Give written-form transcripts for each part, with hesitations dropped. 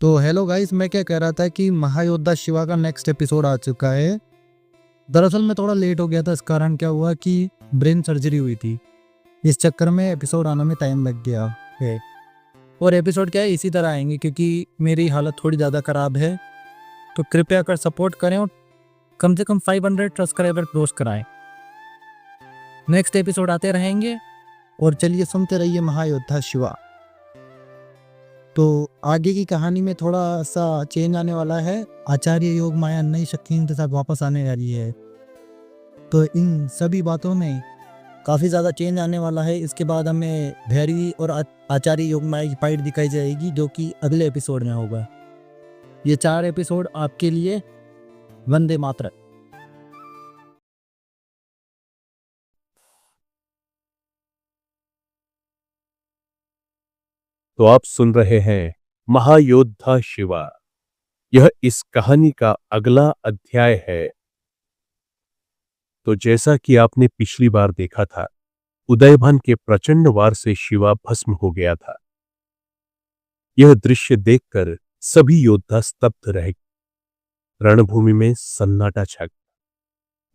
तो hello guys, मैं क्या कह रहा था कि महायोद्धा शिवा का नेक्स्ट एपिसोड आ चुका है। दरअसल मैं थोड़ा लेट हो गया था। इस कारण क्या हुआ कि ब्रेन सर्जरी हुई थी। इस चक्कर में एपिसोड आने में टाइम लग गया है। और एपिसोड क्या है, इसी तरह आएंगे क्योंकि मेरी हालत थोड़ी ज़्यादा ख़राब है। तो कृपया कर सपोर्ट करें और कम से कम 500 सब्सक्राइबर क्रॉस कराएं। नेक्स्ट एपिसोड आते रहेंगे और चलिए सुनते रहिए महायोद्धा शिवा। तो आगे की कहानी में थोड़ा सा चेंज आने वाला है। आचार्य योग माया नई शक्ति के साथ वापस आने वाली है। तो इन सभी बातों में काफ़ी ज़्यादा चेंज आने वाला है। इसके बाद हमें भैरवी और आचार्य योग माया की फाइट दिखाई जाएगी, जो कि अगले एपिसोड में होगा। ये 4 एपिसोड आपके लिए। वंदे मातरम। तो आप सुन रहे हैं महायोद्धा शिवा। यह इस कहानी का अगला अध्याय है। तो जैसा कि आपने पिछली बार देखा था, उदयभान के प्रचंड वार से शिवा भस्म हो गया था। यह दृश्य देखकर सभी योद्धा स्तब्ध रह गए। रणभूमि में सन्नाटा छा गया।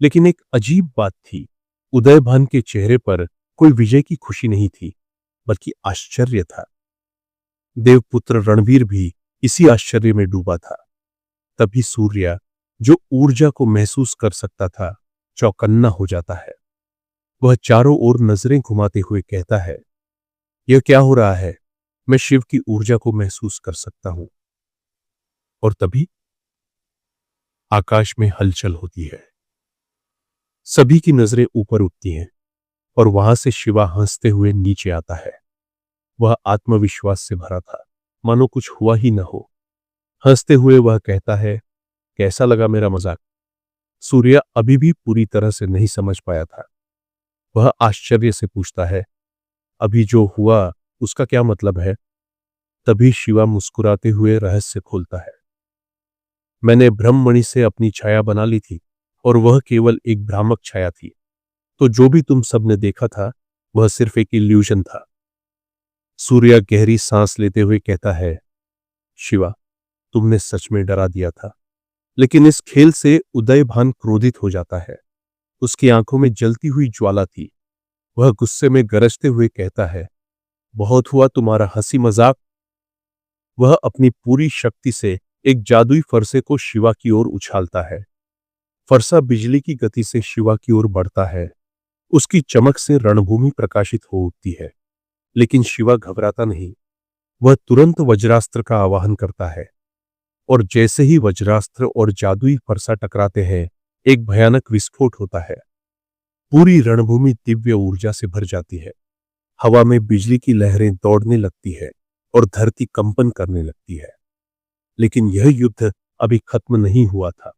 लेकिन एक अजीब बात थी। उदयभान के चेहरे पर कोई विजय की खुशी नहीं थी, बल्कि आश्चर्य था। देवपुत्र रणवीर भी इसी आश्चर्य में डूबा था। तभी सूर्य, जो ऊर्जा को महसूस कर सकता था, चौकन्ना हो जाता है। वह चारों ओर नजरें घुमाते हुए कहता है, यह क्या हो रहा है? मैं शिव की ऊर्जा को महसूस कर सकता हूं। और तभी आकाश में हलचल होती है। सभी की नजरें ऊपर उठती हैं और वहां से शिवा हंसते हुए नीचे आता है। वह आत्मविश्वास से भरा था, मानो कुछ हुआ ही न हो। हंसते हुए वह कहता है, कैसा लगा मेरा मजाक? सूर्य अभी भी पूरी तरह से नहीं समझ पाया था। वह आश्चर्य से पूछता है, अभी जो हुआ उसका क्या मतलब है? तभी शिवा मुस्कुराते हुए रहस्य खोलता है, मैंने ब्रह्ममणि से अपनी छाया बना ली थी और वह केवल एक भ्रामक छाया थी। तो जो भी तुम सबने देखा था वह सिर्फ एक इल्यूजन था। सूर्य गहरी सांस लेते हुए कहता है, शिवा, तुमने सच में डरा दिया था। लेकिन इस खेल से उदयभान क्रोधित हो जाता है। उसकी आंखों में जलती हुई ज्वाला थी। वह गुस्से में गरजते हुए कहता है, बहुत हुआ तुम्हारा हंसी मजाक। वह अपनी पूरी शक्ति से एक जादुई फरसे को शिवा की ओर उछालता है। फरसा बिजली की गति से शिवा की ओर बढ़ता है। उसकी चमक से रणभूमि प्रकाशित हो उठती है। लेकिन शिवा घबराता नहीं। वह तुरंत वज्रास्त्र का आवाहन करता है और जैसे ही वज्रास्त्र और जादुई फरसा टकराते हैं, एक भयानक विस्फोट होता है। पूरी रणभूमि दिव्य ऊर्जा से भर जाती है। हवा में बिजली की लहरें दौड़ने लगती है और धरती कंपन करने लगती है। लेकिन यह युद्ध अभी खत्म नहीं हुआ था।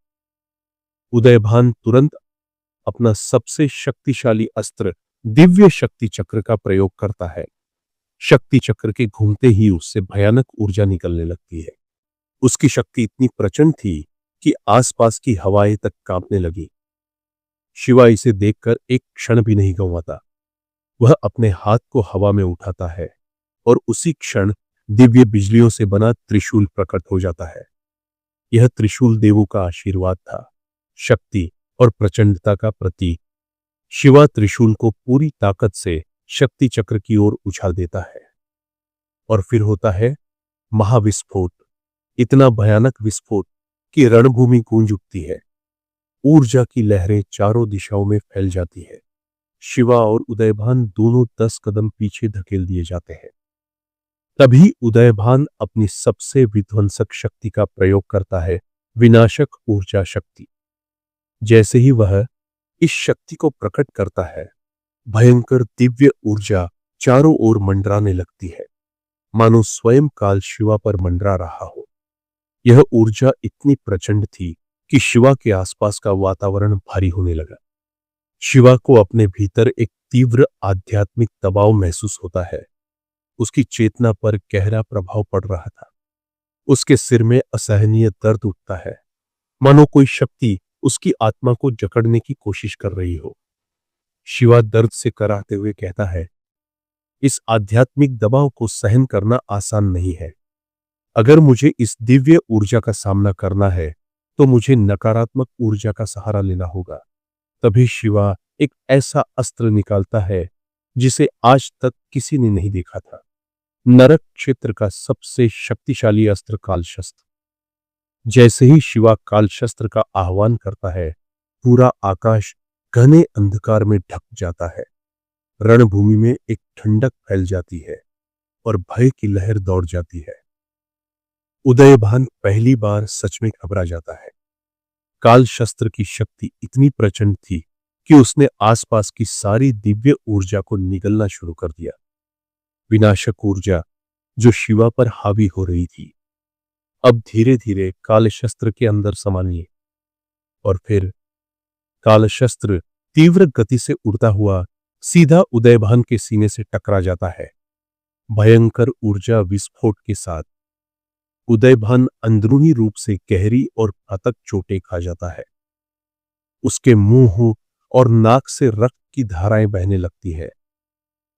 उदयभान तुरंत अपना सबसे शक्तिशाली अस्त्र दिव्य शक्ति चक्र का प्रयोग करता है। शक्ति चक्र के घूमते ही उससे भयानक ऊर्जा निकलने लगती है। उसकी शक्ति इतनी प्रचंड थी कि आसपास की हवाएं तक कांपने लगी। शिवा इसे देखकर एक क्षण भी नहीं गंवाता। वह अपने हाथ को हवा में उठाता है और उसी क्षण दिव्य बिजलियों से बना त्रिशूल प्रकट हो जाता है। यह त्रिशूल देवों का आशीर्वाद था, शक्ति और प्रचंडता का प्रतीक। शिवा त्रिशूल को पूरी ताकत से शक्ति चक्र की ओर उछाल देता है और फिर होता है महाविस्फोट। इतना भयानक विस्फोट कि रणभूमि गूंज उठती है। ऊर्जा की लहरें चारों दिशाओं में फैल जाती है। शिवा और उदयभान दोनों 10 कदम पीछे धकेल दिए जाते हैं। तभी उदयभान अपनी सबसे विध्वंसक शक्ति का प्रयोग करता है, विनाशक ऊर्जा शक्ति। जैसे ही वह इस शक्ति को प्रकट करता है, भयंकर दिव्य ऊर्जा चारों ओर मंडराने लगती है, मानो स्वयं काल शिवा पर मंडरा रहा हो। यह ऊर्जा इतनी प्रचंड थी कि शिवा के आसपास का वातावरण भारी होने लगा। शिवा को अपने भीतर एक तीव्र आध्यात्मिक दबाव महसूस होता है। उसकी चेतना पर गहरा प्रभाव पड़ रहा था। उसके सिर में असहनीय दर्द उठता है, मानो कोई शक्ति उसकी आत्मा को जकड़ने की कोशिश कर रही हो। शिवा दर्द से कराहते हुए कहता है, इस आध्यात्मिक दबाव को सहन करना आसान नहीं है। अगर मुझे इस दिव्य ऊर्जा का सामना करना है तो मुझे नकारात्मक ऊर्जा का सहारा लेना होगा। तभी शिवा एक ऐसा अस्त्र निकालता है जिसे आज तक किसी ने नहीं देखा था। नरक क्षेत्र का सबसे शक्तिशाली अस्त्र काल शस्त्र। जैसे ही शिवा काल शस्त्र का आह्वान करता है, पूरा आकाश घने अंधकार में ढक जाता है। रणभूमि में एक ठंडक फैल जाती है और भय की लहर दौड़ जाती है। उदयभान पहली बार सच में घबरा जाता है। काल शस्त्र की शक्ति इतनी प्रचंड थी कि उसने आसपास की सारी दिव्य ऊर्जा को निगलना शुरू कर दिया। विनाशक ऊर्जा जो शिवा पर हावी हो रही थी, अब धीरे धीरे काल शस्त्र के अंदर समानी और फिर काल शस्त्र तीव्र गति से उड़ता हुआ सीधा उदयभान के सीने से टकरा जाता है। भयंकर ऊर्जा विस्फोट के साथ उदयभान अंदरूनी रूप से गहरी और घातक चोटें खा जाता है। उसके मुंह और नाक से रक्त की धाराएं बहने लगती है।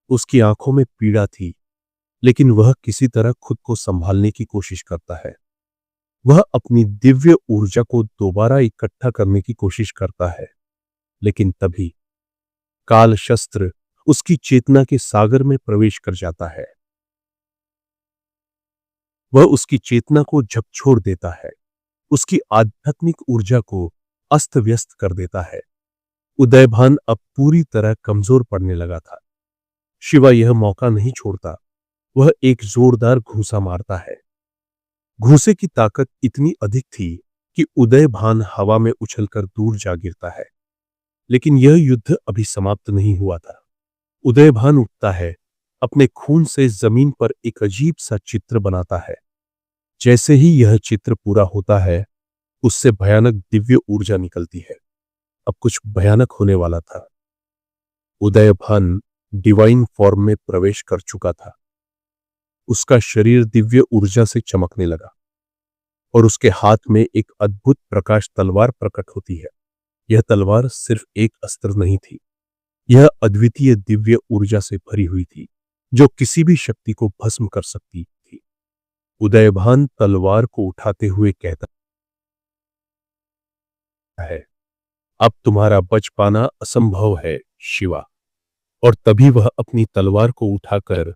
उसकी आंखों में पीड़ा थी, लेकिन वह किसी तरह खुद को संभालने की कोशिश करता है। वह अपनी दिव्य ऊर्जा को दोबारा इकट्ठा करने की कोशिश करता है, लेकिन तभी काल शस्त्र उसकी चेतना के सागर में प्रवेश कर जाता है। वह उसकी चेतना को झकझोर देता है, उसकी आध्यात्मिक ऊर्जा को अस्त व्यस्त कर देता है। उदयभान अब पूरी तरह कमजोर पड़ने लगा था। शिवा यह मौका नहीं छोड़ता। वह एक जोरदार घूंसा मारता है। घूंसे की ताकत इतनी अधिक थी कि उदयभान हवा में उछलकर दूर जा गिरता है। लेकिन यह युद्ध अभी समाप्त नहीं हुआ था। उदयभान उठता है, अपने खून से जमीन पर एक अजीब सा चित्र बनाता है। जैसे ही यह चित्र पूरा होता है, उससे भयानक दिव्य ऊर्जा निकलती है। अब कुछ भयानक होने वाला था। उदयभान डिवाइन फॉर्म में प्रवेश कर चुका था। उसका शरीर दिव्य ऊर्जा से चमकने लगा और उसके हाथ में एक अद्भुत प्रकाश तलवार प्रकट होती है। यह तलवार सिर्फ एक अस्त्र नहीं थी, यह अद्वितीय दिव्य ऊर्जा से भरी हुई थी जो किसी भी शक्ति को भस्म कर सकती थी। उदयभान तलवार को उठाते हुए कहता है, अब तुम्हारा बच पाना असंभव है शिवा। और तभी वह अपनी तलवार को उठाकर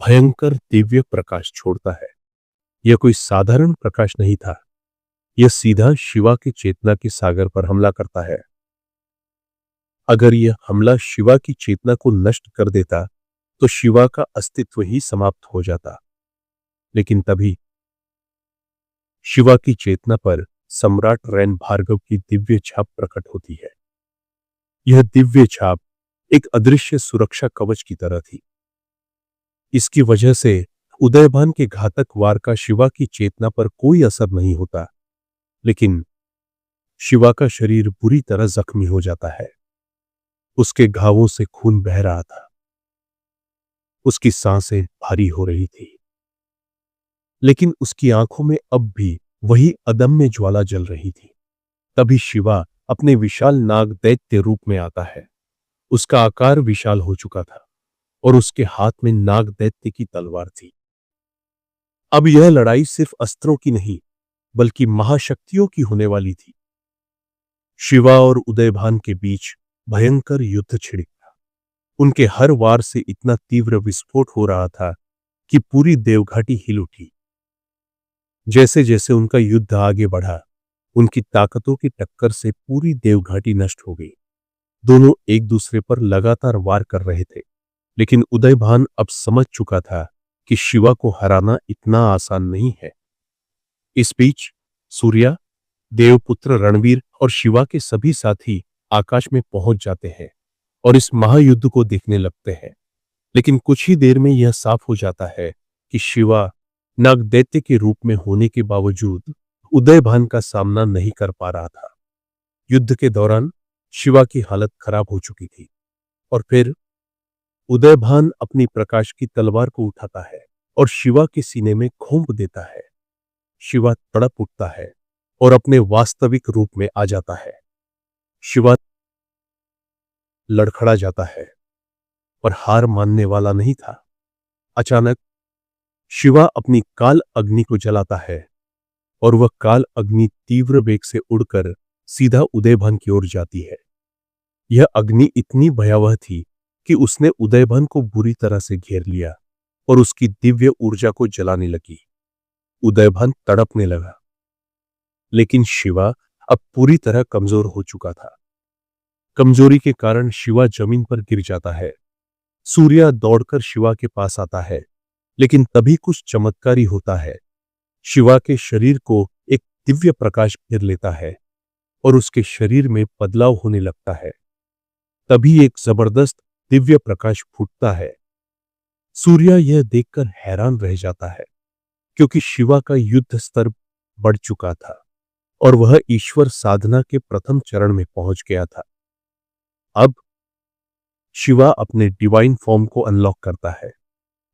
भयंकर दिव्य प्रकाश छोड़ता है। यह कोई साधारण प्रकाश नहीं था, यह सीधा शिवा की चेतना के सागर पर हमला करता है। अगर यह हमला शिवा की चेतना को नष्ट कर देता तो शिवा का अस्तित्व ही समाप्त हो जाता। लेकिन तभी शिवा की चेतना पर सम्राट रैन भार्गव की दिव्य छाप प्रकट होती है। यह दिव्य छाप एक अदृश्य सुरक्षा कवच की तरह थी। इसकी वजह से उदयभान के घातक वार का शिवा की चेतना पर कोई असर नहीं होता, लेकिन शिवा का शरीर बुरी तरह जख्मी हो जाता है। उसके घावों से खून बह रहा था, उसकी सांसें भारी हो रही थी, लेकिन उसकी आंखों में अब भी वही अदम्य ज्वाला जल रही थी। तभी शिवा अपने विशाल नाग दैत्य रूप में आता है। उसका आकार विशाल हो चुका था और उसके हाथ में नाग दैत्य की तलवार थी। अब यह लड़ाई सिर्फ अस्त्रों की नहीं, बल्कि महाशक्तियों की होने वाली थी। शिवा और उदयभान के बीच भयंकर युद्ध छिड़ गया। उनके हर वार से इतना तीव्र विस्फोट हो रहा था कि पूरी देवघाटी हिल उठी। जैसे जैसे उनका युद्ध आगे बढ़ा, उनकी ताकतों की टक्कर से पूरी देवघाटी नष्ट हो गई। दोनों एक दूसरे पर लगातार वार कर रहे थे, लेकिन उदयभान अब समझ चुका था कि शिवा को हराना इतना आसान नहीं है। इस बीच सूर्या, देवपुत्र रणवीर और शिवा के सभी साथी आकाश में पहुंच जाते हैं और इस महायुद्ध को देखने लगते हैं। लेकिन कुछ ही देर में यह साफ हो जाता है कि शिवा नाग दैत्य के रूप में होने के बावजूद उदयभान का सामना नहीं कर पा रहा था। युद्ध के दौरान शिवा की हालत खराब हो चुकी थी और फिर उदयभान अपनी प्रकाश की तलवार को उठाता है और शिवा के सीने में घोंप देता है। शिवा तड़प उठता है और अपने वास्तविक रूप में आ जाता है। शिवा लड़खड़ा जाता है और हार मानने वाला नहीं था। अचानक शिवा अपनी काल अग्नि को जलाता है और वह काल अग्नि तीव्र वेग से उड़कर सीधा उदयभान की ओर जाती है। यह अग्नि इतनी भयावह थी कि उसने उदयभान को बुरी तरह से घेर लिया और उसकी दिव्य ऊर्जा को जलाने लगी। उदयभान तड़पने लगा, लेकिन शिवा अब पूरी तरह कमजोर हो चुका था। कमजोरी के कारण शिवा जमीन पर गिर जाता है। सूर्य दौड़कर शिवा के पास आता है, लेकिन तभी कुछ चमत्कारी होता है। शिवा के शरीर को एक दिव्य प्रकाश घेर लेता है और उसके शरीर में बदलाव होने लगता है। तभी एक जबरदस्त दिव्य प्रकाश फूटता है। सूर्य यह देखकर हैरान रह जाता है, क्योंकि शिवा का युद्ध स्तर बढ़ चुका था और वह ईश्वर साधना के प्रथम चरण में पहुंच गया था। अब शिवा अपने डिवाइन फॉर्म को अनलॉक करता है।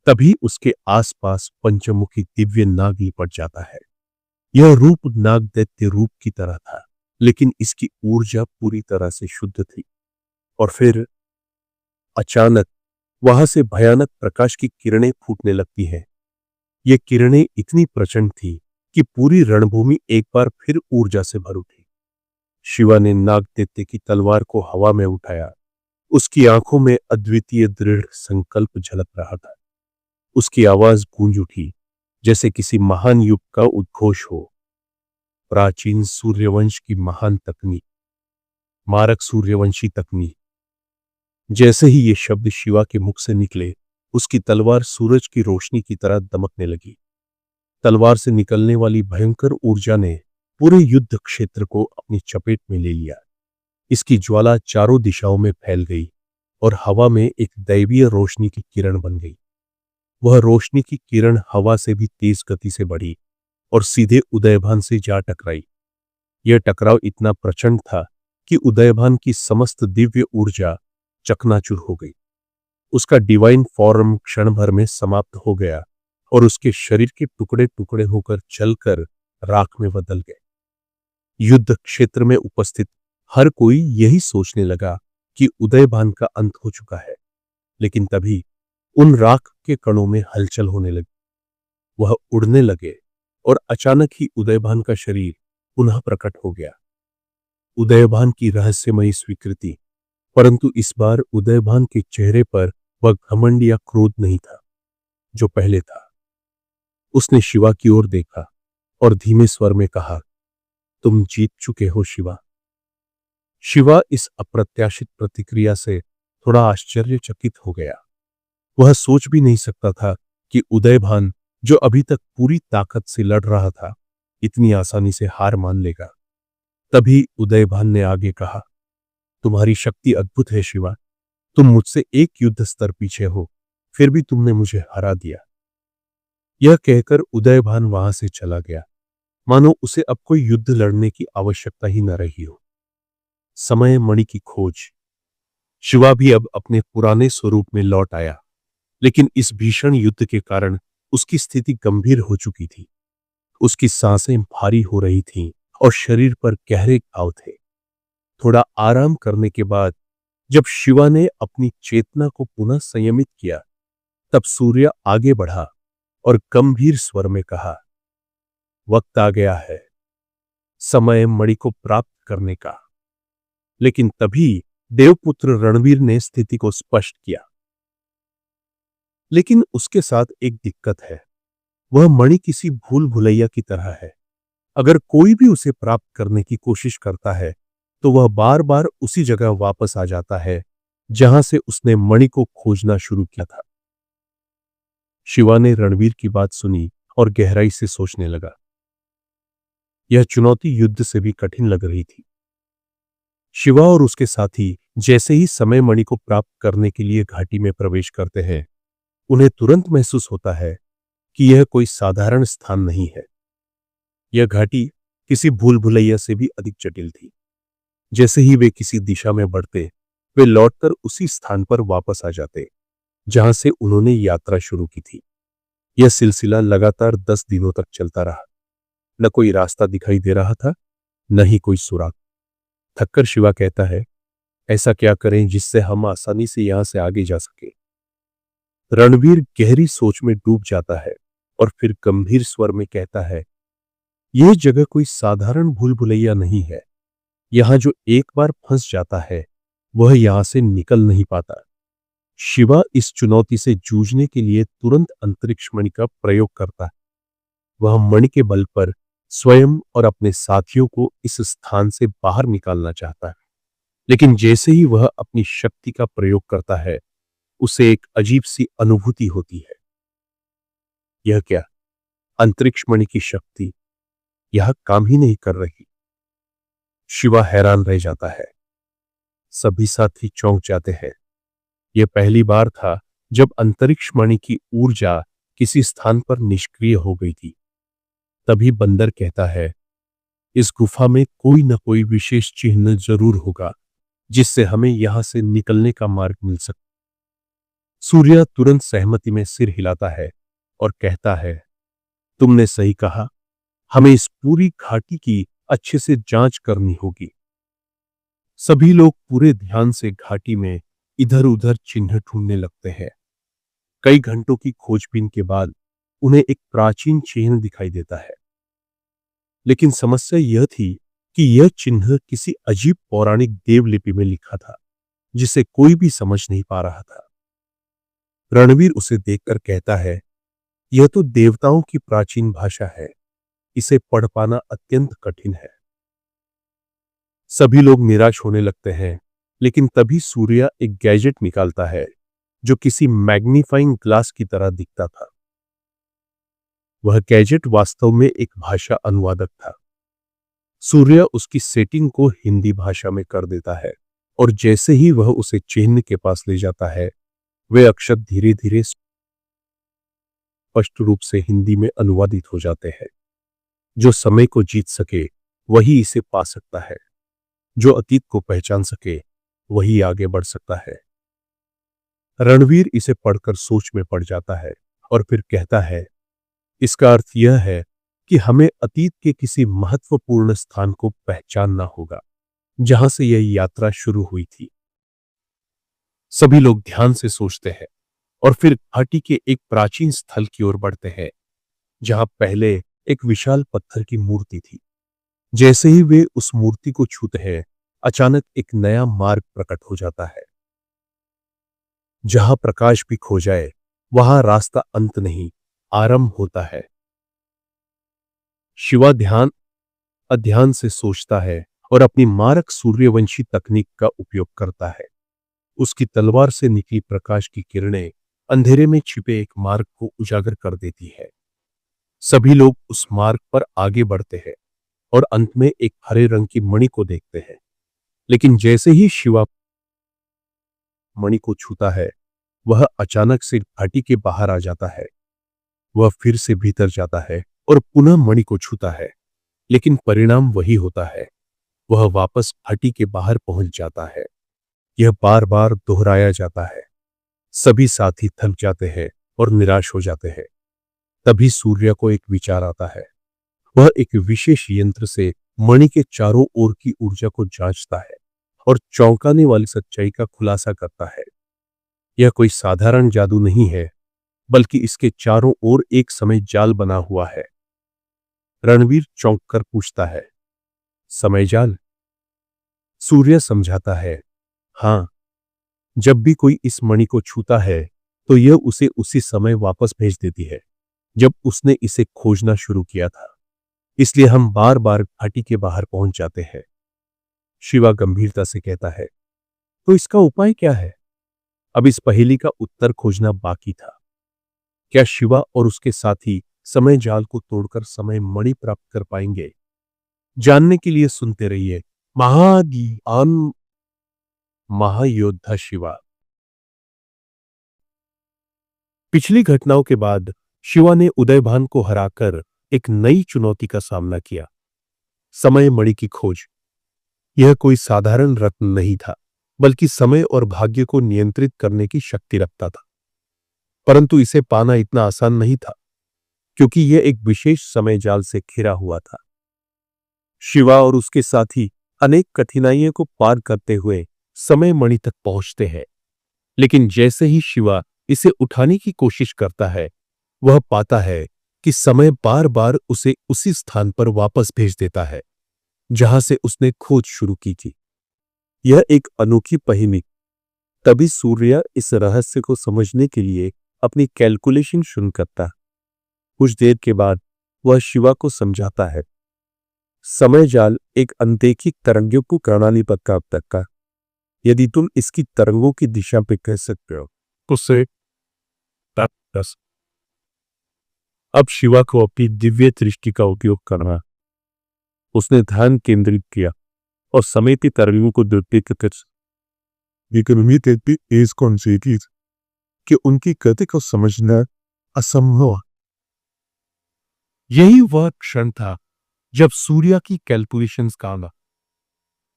तभी उसके आसपास पंचमुखी दिव्य नाग लिपट जाता है। यह रूप नाग दैत्य रूप की तरह था, लेकिन इसकी ऊर्जा पूरी तरह से शुद्ध थी। और फिर अचानक वहां से भयानक प्रकाश की किरणें फूटने लगती हैं। ये किरणें इतनी प्रचंड थी कि पूरी रणभूमि एक बार फिर ऊर्जा से भर उठी। शिवा ने नाग दैत्य की तलवार को हवा में उठाया। उसकी आंखों में अद्वितीय दृढ़ संकल्प झलक रहा था। उसकी आवाज गूंज उठी जैसे किसी महान युग का उद्घोष हो। प्राचीन सूर्यवंश की महान तकनीक, मारक सूर्यवंशी तकनीक। जैसे ही ये शब्द शिवा के मुख से निकले, उसकी तलवार सूरज की रोशनी की तरह दमकने लगी। तलवार से निकलने वाली भयंकर ऊर्जा ने पूरे युद्ध क्षेत्र को अपनी चपेट में ले लिया। इसकी ज्वाला चारों दिशाओं में फैल गई और हवा में एक दैवीय रोशनी की किरण बन गई। वह रोशनी की किरण हवा से भी तेज गति से बढ़ी और सीधे उदयभान से जा टकराई। यह टकराव इतना प्रचंड था कि उदयभान की समस्त दिव्य ऊर्जा चकनाचूर हो गई। उसका डिवाइन फॉर्म क्षण भर में समाप्त हो गया और उसके शरीर के टुकड़े टुकड़े होकर चलकर राख में बदल गए। युद्ध क्षेत्र में उपस्थित हर कोई यही सोचने लगा कि उदयभान का अंत हो चुका है, लेकिन तभी उन राख के कणों में हलचल होने लगी। वह उड़ने लगे और अचानक ही उदयभान का शरीर पुनः प्रकट हो गया। उदयभान की रहस्यमयी स्वीकृति, परंतु इस बार उदयभान के चेहरे पर वह घमंड या क्रोध नहीं था जो पहले था। उसने शिवा की ओर देखा और धीमे स्वर में कहा, तुम जीत चुके हो शिवा। शिवा इस अप्रत्याशित प्रतिक्रिया से थोड़ा आश्चर्यचकित हो गया। वह सोच भी नहीं सकता था कि उदयभान, जो अभी तक पूरी ताकत से लड़ रहा था, इतनी आसानी से हार मान लेगा। तभी उदयभान ने आगे कहा, तुम्हारी शक्ति अद्भुत है शिवा। तुम मुझसे एक युद्ध स्तर पीछे हो, फिर भी तुमने मुझे हरा दिया। यह कहकर उदयभान वहां से चला गया, मानो उसे अब कोई युद्ध लड़ने की आवश्यकता ही न रही हो। समय मणि की खोज। शिवा भी अब अपने पुराने स्वरूप में लौट आया, लेकिन इस भीषण युद्ध के कारण उसकी स्थिति गंभीर हो चुकी थी। उसकी सांसें भारी हो रही थीं और शरीर पर गहरे घाव थे। थोड़ा आराम करने के बाद जब शिवा ने अपनी चेतना को पुनः संयमित किया, तब सूर्य आगे बढ़ा और गंभीर स्वर में कहा, वक्त आ गया है समय मणि को प्राप्त करने का। लेकिन तभी देवपुत्र रणवीर ने स्थिति को स्पष्ट किया। लेकिन उसके साथ एक दिक्कत है, वह मणि किसी भूल भुलैया की तरह है। अगर कोई भी उसे प्राप्त करने की कोशिश करता है तो वह बार बार उसी जगह वापस आ जाता है जहां से उसने मणि को खोजना शुरू किया था। शिवा ने रणवीर की बात सुनी और गहराई से सोचने लगा। यह चुनौती युद्ध से भी कठिन लग रही थी। शिवा और उसके साथी जैसे ही समय मणि को प्राप्त करने के लिए घाटी में प्रवेश करते हैं, उन्हें तुरंत महसूस होता है कि यह कोई साधारण स्थान नहीं है। यह घाटी किसी भूल भुलैया से भी अधिक जटिल थी। जैसे ही वे किसी दिशा में बढ़ते, वे लौटकर उसी स्थान पर वापस आ जाते जहां से उन्होंने यात्रा शुरू की थी। यह सिलसिला लगातार 10 दिनों तक चलता रहा। न कोई रास्ता दिखाई दे रहा था, न ही कोई सुराग। थककर शिवा कहता है, ऐसा क्या करें जिससे हम आसानी से यहां से आगे जा सके। रणवीर गहरी सोच में डूब जाता है और फिर गंभीर स्वर में कहता है, यह जगह कोई साधारण भूल भुलैया नहीं है। यहां जो एक बार फंस जाता है वह यहां से निकल नहीं पाता। शिवा इस चुनौती से जूझने के लिए तुरंत अंतरिक्ष मणि का प्रयोग करता है। वह मणि के बल पर स्वयं और अपने साथियों को इस स्थान से बाहर निकालना चाहता है, लेकिन जैसे ही वह अपनी शक्ति का प्रयोग करता है उसे एक अजीब सी अनुभूति होती है। यह क्या? अंतरिक्ष मणि की शक्ति यह काम ही नहीं कर रही। शिवा हैरान रह जाता है। सभी साथी चौंक जाते हैं। यह पहली बार था जब अंतरिक्ष मणि की ऊर्जा किसी स्थान पर निष्क्रिय हो गई थी। तभी बंदर कहता है, इस गुफा में कोई न कोई विशेष चिन्ह जरूर होगा जिससे हमें यहां से निकलने का मार्ग मिल सके। सूर्य तुरंत सहमति में सिर हिलाता है और कहता है, तुमने सही कहा, हमें इस पूरी घाटी की अच्छे से जांच करनी होगी। सभी लोग पूरे ध्यान से घाटी में इधर उधर चिन्ह ढूंढने लगते हैं। कई घंटों की खोजबीन के बाद उन्हें एक प्राचीन चिन्ह दिखाई देता है, लेकिन समस्या यह थी कि यह चिन्ह किसी अजीब पौराणिक देवलिपि में लिखा था जिसे कोई भी समझ नहीं पा रहा था। रणवीर उसे देखकर कहता है, यह तो देवताओं की प्राचीन भाषा है, इसे पढ़ पाना अत्यंत कठिन है। सभी लोग निराश होने लगते हैं, लेकिन तभी सूर्य एक गैजेट निकालता है जो किसी मैग्नीफाइंग ग्लास की तरह दिखता था। वह गैजेट वास्तव में एक भाषा अनुवादक था। सूर्य उसकी सेटिंग को हिंदी भाषा में कर देता है और जैसे ही वह उसे चिन्ह के पास ले जाता है वे अक्षर धीरे धीरे स्पष्ट रूप से हिंदी में अनुवादित हो जाते हैं। जो समय को जीत सके वही इसे पा सकता है, जो अतीत को पहचान सके वही आगे बढ़ सकता है। रणवीर इसे पढ़कर सोच में पड़ जाता है और फिर कहता है, इसका अर्थ यह है कि हमें अतीत के किसी महत्वपूर्ण स्थान को पहचानना होगा जहां से यह यात्रा शुरू हुई थी। सभी लोग ध्यान से सोचते हैं और फिर घाटी के एक प्राचीन स्थल की ओर बढ़ते हैं जहां पहले एक विशाल पत्थर की मूर्ति थी। जैसे ही वे उस मूर्ति को छूते हैं अचानक एक नया मार्ग प्रकट हो जाता है। जहां प्रकाश भी खो जाए वहां रास्ता अंत नहीं, आरंभ होता है। शिवा ध्यान से सोचता है और अपनी मारक सूर्यवंशी तकनीक का उपयोग करता है। उसकी तलवार से निकली प्रकाश की किरणें अंधेरे में छिपे एक मार्ग को उजागर कर देती है। सभी लोग उस मार्ग पर आगे बढ़ते हैं और अंत में एक हरे रंग की मणि को देखते हैं, लेकिन जैसे ही शिवा मणि को छूता है वह अचानक से घाटी के बाहर आ जाता है। वह फिर से भीतर जाता है और पुनः मणि को छूता है, लेकिन परिणाम वही होता है। वह वापस घाटी के बाहर पहुंच जाता है। यह बार बार दोहराया जाता है। सभी साथी थक जाते हैं और निराश हो जाते हैं। तभी सूर्य को एक विचार आता है। वह एक विशेष यंत्र से मणि के चारों ओर की ऊर्जा को जांचता है और चौंकाने वाली सच्चाई का खुलासा करता है। यह कोई साधारण जादू नहीं है, बल्कि इसके चारों ओर एक समय जाल बना हुआ है। रणवीर चौंक कर पूछता है, समय जाल? सूर्य समझाता है, हां, जब भी कोई इस मणि को छूता है तो यह उसे उसी समय वापस भेज देती है जब उसने इसे खोजना शुरू किया था। इसलिए हम बार बार घाटी के बाहर पहुंच जाते हैं। शिवा गंभीरता से कहता है, तो इसका उपाय क्या है? अब इस पहेली का उत्तर खोजना बाकी था। क्या शिवा और उसके साथी समय जाल को तोड़कर समय मणि प्राप्त कर पाएंगे? जानने के लिए सुनते रहिए महायोद्धा शिवा। पिछली घटनाओं के बाद शिवा ने उदयभान को हराकर एक नई चुनौती का सामना किया, समय मणि की खोज। यह कोई साधारण रत्न नहीं था, बल्कि समय और भाग्य को नियंत्रित करने की शक्ति रखता था। परंतु इसे पाना इतना आसान नहीं था, क्योंकि यह एक विशेष समय जाल से घिरा हुआ था। शिवा और उसके साथी अनेक कठिनाइयों को पार करते हुए समय मणि तक पहुंचते हैं, लेकिन जैसे ही शिवा इसे उठाने की कोशिश करता है वह पाता है कि समय बार बार उसे उसी स्थान पर वापस भेज देता है जहां से उसने खोज शुरू की थी। यह एक अनोखी पहेली। तभी सूर्य इस रहस्य को समझने के लिए अपनी कैलकुलेशन शुरू करता है। कुछ देर के बाद वह शिवा को समझाता है, समय जाल एक अनदेखी तरंगों को प्रणाली पर काम करता है। यदि तुम इसकी तरंगों की दिशा पे कह सकते हो तो से दस। अब शिवा को अपनी दिव्य दृष्टि का उपयोग करना। उसने ध्यान केंद्रित किया और समय की तरंगों को देखते लेकिन उम्मीद कहती इस कौन सी चीज कि उनकी गति को समझना असंभव। यही वह क्षण था जब सूर्य की कैलकुलेशंस का आना।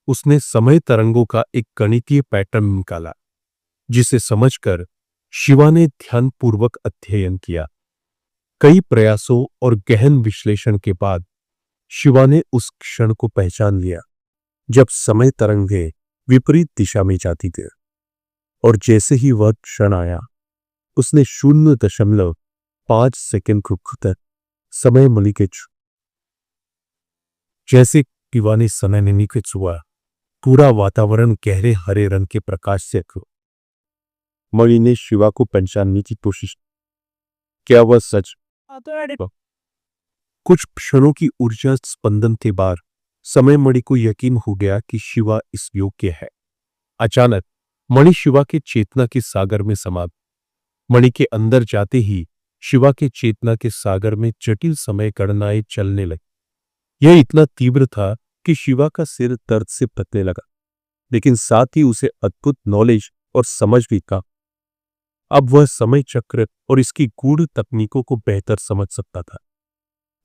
उसने समय तरंगों का एक गणितीय पैटर्न निकाला जिसे समझकर शिवा ने ध्यानपूर्वक अध्ययन किया। कई प्रयासों और गहन विश्लेषण के बाद शिवा ने उस क्षण को पहचान लिया जब समय तरंगें विपरीत दिशा में जाती थी। और जैसे ही वह क्षण आया उसने 0.5 सेकंड को खुद समय मणि के जैसे शिवा ने समय मणि के छुआ, पूरा वातावरण गहरे हरे रंग के प्रकाश से मणि ने शिवा को पहचानने की कोशिश। क्या वह सच? कुछ क्षणों की ऊर्जा स्पंदन के बाद समय मणि को यकीन हो गया कि शिवा इस योग्य है। अचानक मणि शिवा के चेतना के सागर में समा। मणि के अंदर जाते ही शिवा के चेतना के सागर में जटिल समय गणनाएं चलने लगी। यह इतना तीव्र था कि शिवा का सिर दर्द से फटने लगा, लेकिन साथ ही उसे अद्भुत नॉलेज और समझ भी था। अब वह समय चक्र और इसकी गूढ़ तकनीकों को बेहतर समझ सकता था।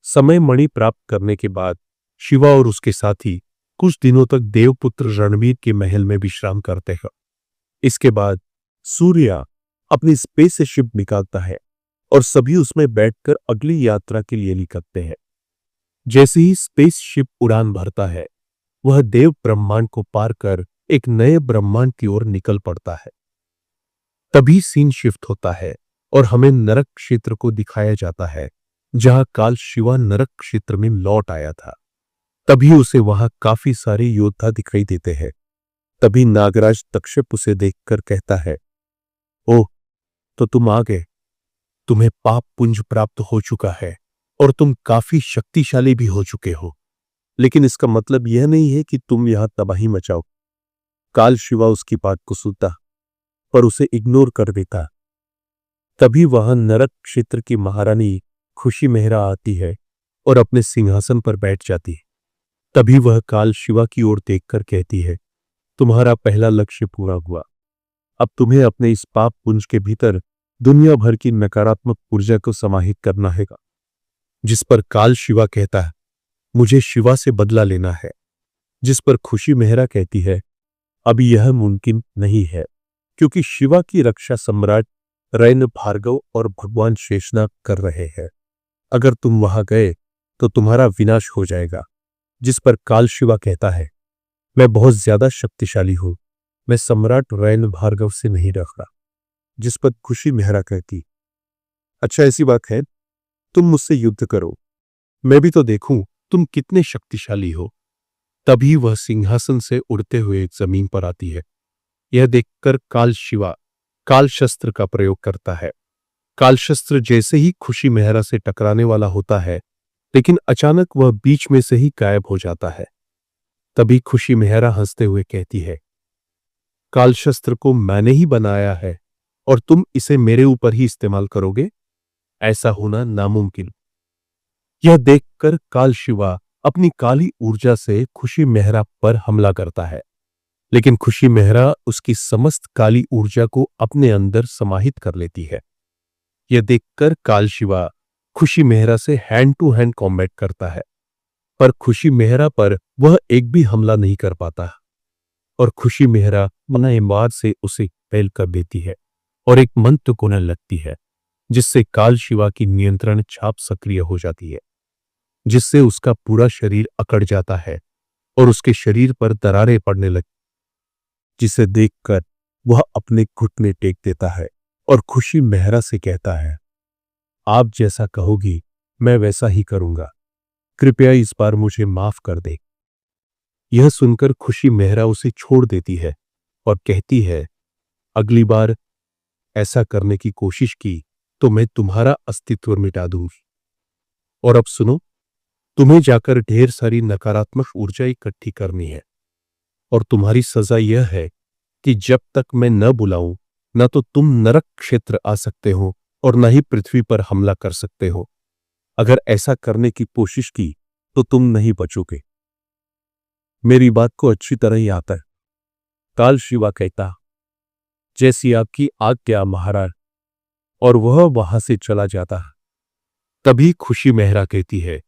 समय मणि प्राप्त करने के बाद शिवा और उसके साथी कुछ दिनों तक देवपुत्र रणवीर के महल में विश्राम करते हैं। इसके बाद सूर्य अपनी स्पेसशिप निकालता है और सभी उसमें बैठकर अगली यात्रा के लिए निकलते हैं। जैसे ही स्पेसशिप उड़ान भरता है वह देव ब्रह्मांड को पार कर एक नए ब्रह्मांड की ओर निकल पड़ता है। तभी सीन शिफ्ट होता है और हमें नरक क्षेत्र को दिखाया जाता है जहां काल शिवा नरक क्षेत्र में लौट आया था। तभी उसे वहां काफी सारे योद्धा दिखाई देते हैं। तभी नागराज तक्षक उसे देखकर कहता है, ओह, तो तुम आ गए। तुम्हें पाप पुंज प्राप्त हो चुका है और तुम काफी शक्तिशाली भी हो चुके हो, लेकिन इसका मतलब यह नहीं है कि तुम यहां तबाही मचाओ। काल शिवा उसकी बात को सुनता पर उसे इग्नोर कर देता। तभी वहां नरक क्षेत्र की महारानी खुशी मेहरा आती है और अपने सिंहासन पर बैठ जाती है। तभी वह काल शिवा की ओर देखकर कहती है, तुम्हारा पहला लक्ष्य पूरा हुआ। अब तुम्हें अपने इस पाप पुंज के भीतर दुनिया भर की नकारात्मक ऊर्जा को समाहित करना है। जिस पर काल शिवा कहता है, मुझे शिवा से बदला लेना है। जिस पर खुशी मेहरा कहती है, अब यह मुमकिन नहीं है क्योंकि शिवा की रक्षा सम्राट रैन भार्गव और भगवान शेषनाग कर रहे हैं। अगर तुम वहां गए तो तुम्हारा विनाश हो जाएगा। जिस पर काल शिवा कहता है, मैं बहुत ज्यादा शक्तिशाली हूं, मैं सम्राट रैन भार्गव से नहीं डरता। जिस पर खुशी मेहरा कहती, अच्छा ऐसी बात है, तुम मुझसे युद्ध करो, मैं भी तो देखूं तुम कितने शक्तिशाली हो। तभी वह सिंहासन से उड़ते हुए जमीन पर आती है। यह देखकर काल शिवा काल शस्त्र का प्रयोग करता है। काल शस्त्र जैसे ही खुशी मेहरा से टकराने वाला होता है, लेकिन अचानक वह बीच में से ही गायब हो जाता है। तभी खुशी मेहरा हंसते हुए कहती है, काल शस्त्र को मैंने ही बनाया है और तुम इसे मेरे ऊपर ही इस्तेमाल करोगे? ऐसा होना नामुमकिन। यह देखकर काल शिवा अपनी काली ऊर्जा से खुशी मेहरा पर हमला करता है, लेकिन खुशी मेहरा उसकी समस्त काली ऊर्जा को अपने अंदर समाहित कर लेती है। यह देखकर काल शिवा खुशी मेहरा से हैंड टू हैंड कॉम्बैट करता है, पर खुशी मेहरा पर वह एक भी हमला नहीं कर पाता और खुशी मेहरा मना इमाद से उसे पहल कर देती है और एक मंत्र कोने लगती है जिससे काल शिवा की नियंत्रण छाप सक्रिय हो जाती है, जिससे उसका पूरा शरीर अकड़ जाता है और उसके शरीर पर दरारें पड़ने लगती, जिसे देखकर वह अपने घुटने टेक देता है और खुशी मेहरा से कहता है, आप जैसा कहोगी मैं वैसा ही करूंगा। कृपया इस बार मुझे माफ कर दे। यह सुनकर खुशी मेहरा उसे छोड़ देती है और कहती है, अगली बार ऐसा करने की कोशिश की तो मैं तुम्हारा अस्तित्व मिटा दूंगी। और अब सुनो, तुम्हें जाकर ढेर सारी नकारात्मक ऊर्जा इकट्ठी करनी है और तुम्हारी सजा यह है कि जब तक मैं न बुलाऊं, न तो तुम नरक क्षेत्र आ सकते हो और न ही पृथ्वी पर हमला कर सकते हो। अगर ऐसा करने की कोशिश की तो तुम नहीं बचोगे। मेरी बात को अच्छी तरह ही आता है। काल शिवा कहता, जैसी आपकी आज्ञा महाराज। और वह वहां से चला जाता है। तभी खुशी मेहरा कहती है,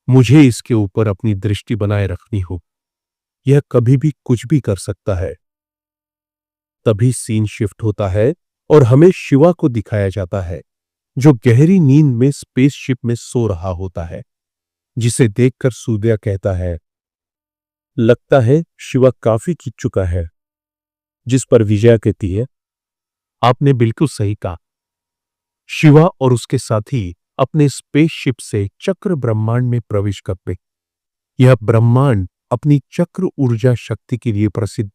मुझे इसके ऊपर अपनी दृष्टि बनाए रखनी हो। यह कभी भी कुछ भी कर सकता है। तभी सीन शिफ्ट होता है और हमें शिवा को दिखाया जाता है, जो गहरी नींद में स्पेसशिप में सो रहा होता है, जिसे देखकर सूर्या कहता है, लगता है शिवा काफी खिंच चुका है। जिस पर विजया कहती है, आपने बिल्कुल सही कहा। शिवा और उसके साथी अपने स्पेसशिप से चक्र ब्रह्मांड में प्रवेश करते। यह ब्रह्मांड अपनी चक्र ऊर्जा शक्ति के लिए प्रसिद्ध,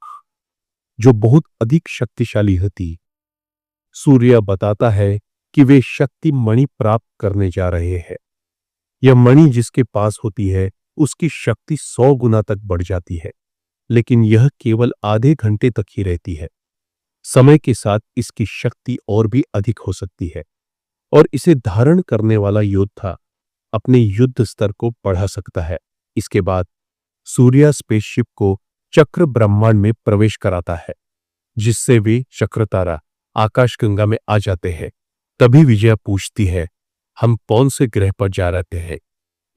जो बहुत अधिक शक्तिशाली होती। सूर्य बताता है कि वे शक्ति मणि प्राप्त करने जा रहे हैं। यह मणि जिसके पास होती है उसकी शक्ति 100 गुना तक बढ़ जाती है, लेकिन यह केवल आधे घंटे तक ही रहती है। समय के साथ इसकी शक्ति और भी अधिक हो सकती है और इसे धारण करने वाला योद्धा अपने युद्ध स्तर को बढ़ा सकता है। इसके बाद सूर्य स्पेसशिप को चक्र ब्रह्मांड में प्रवेश कराता है, जिससे वे चक्रतारा आकाशगंगा में आ जाते हैं। तभी विजया पूछती है, हम कौन से ग्रह पर जा रहे हैं?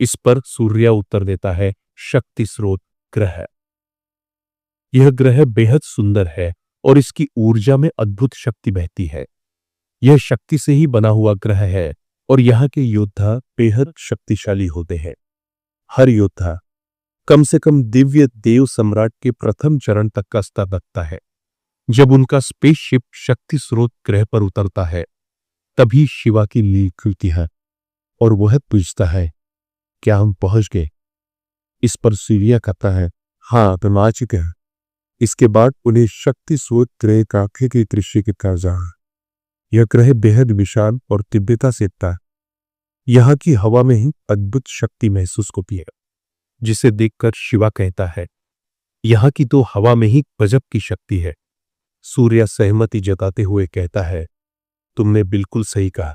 इस पर सूर्य उत्तर देता है, शक्ति स्रोत ग्रह। यह ग्रह बेहद सुंदर है और इसकी ऊर्जा में अद्भुत शक्ति बहती है। यह शक्ति से ही बना हुआ ग्रह है और यहाँ के योद्धा बेहद शक्तिशाली होते हैं। हर योद्धा कम से कम दिव्य देव सम्राट के प्रथम चरण तक का स्तर रखता है। जब उनका स्पेसशिप शक्ति स्रोत ग्रह पर उतरता है, तभी शिवा की लील खुलती है और वह पूछता है, क्या हम पहुंच गए? इस पर सूर्य कहता है, हाँ तुम आ चुके हैं। इसके बाद उन्हें शक्ति स्रोत ग्रह का आंखें के दृश्य के कर जा। यह ग्रह बेहद विशाल और तीव्रता से था। यहाँ की हवा में ही अद्भुत शक्ति महसूस होती है, जिसे देखकर शिवा कहता है, यहाँ की तो हवा में ही गजब की शक्ति है। सूर्य सहमति जताते हुए कहता है, तुमने बिल्कुल सही कहा।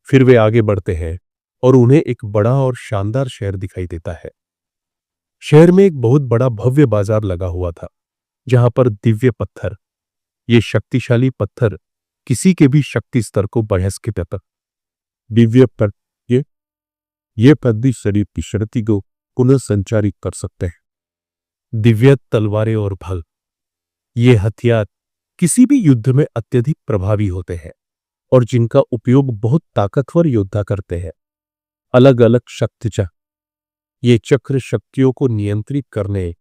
फिर वे आगे बढ़ते हैं और उन्हें एक बड़ा और शानदार शहर दिखाई देता है। शहर में एक बहुत बड़ा भव्य बाजार लगा हुआ था, जहां पर दिव्य पत्थर, ये शक्तिशाली पत्थर किसी के भी शक्ति स्तर को बढ़ा सकते थे। दिव्य पर ये पद्धति शरीर की शक्ति को पुनः संचारित कर सकते हैं। दिव्य तलवारें और भल, ये हथियार किसी भी युद्ध में अत्यधिक प्रभावी होते हैं और जिनका उपयोग बहुत ताकतवर योद्धा करते हैं। अलग अलग शक्तिचक्र, ये चक्र शक्तियों को नियंत्रित करने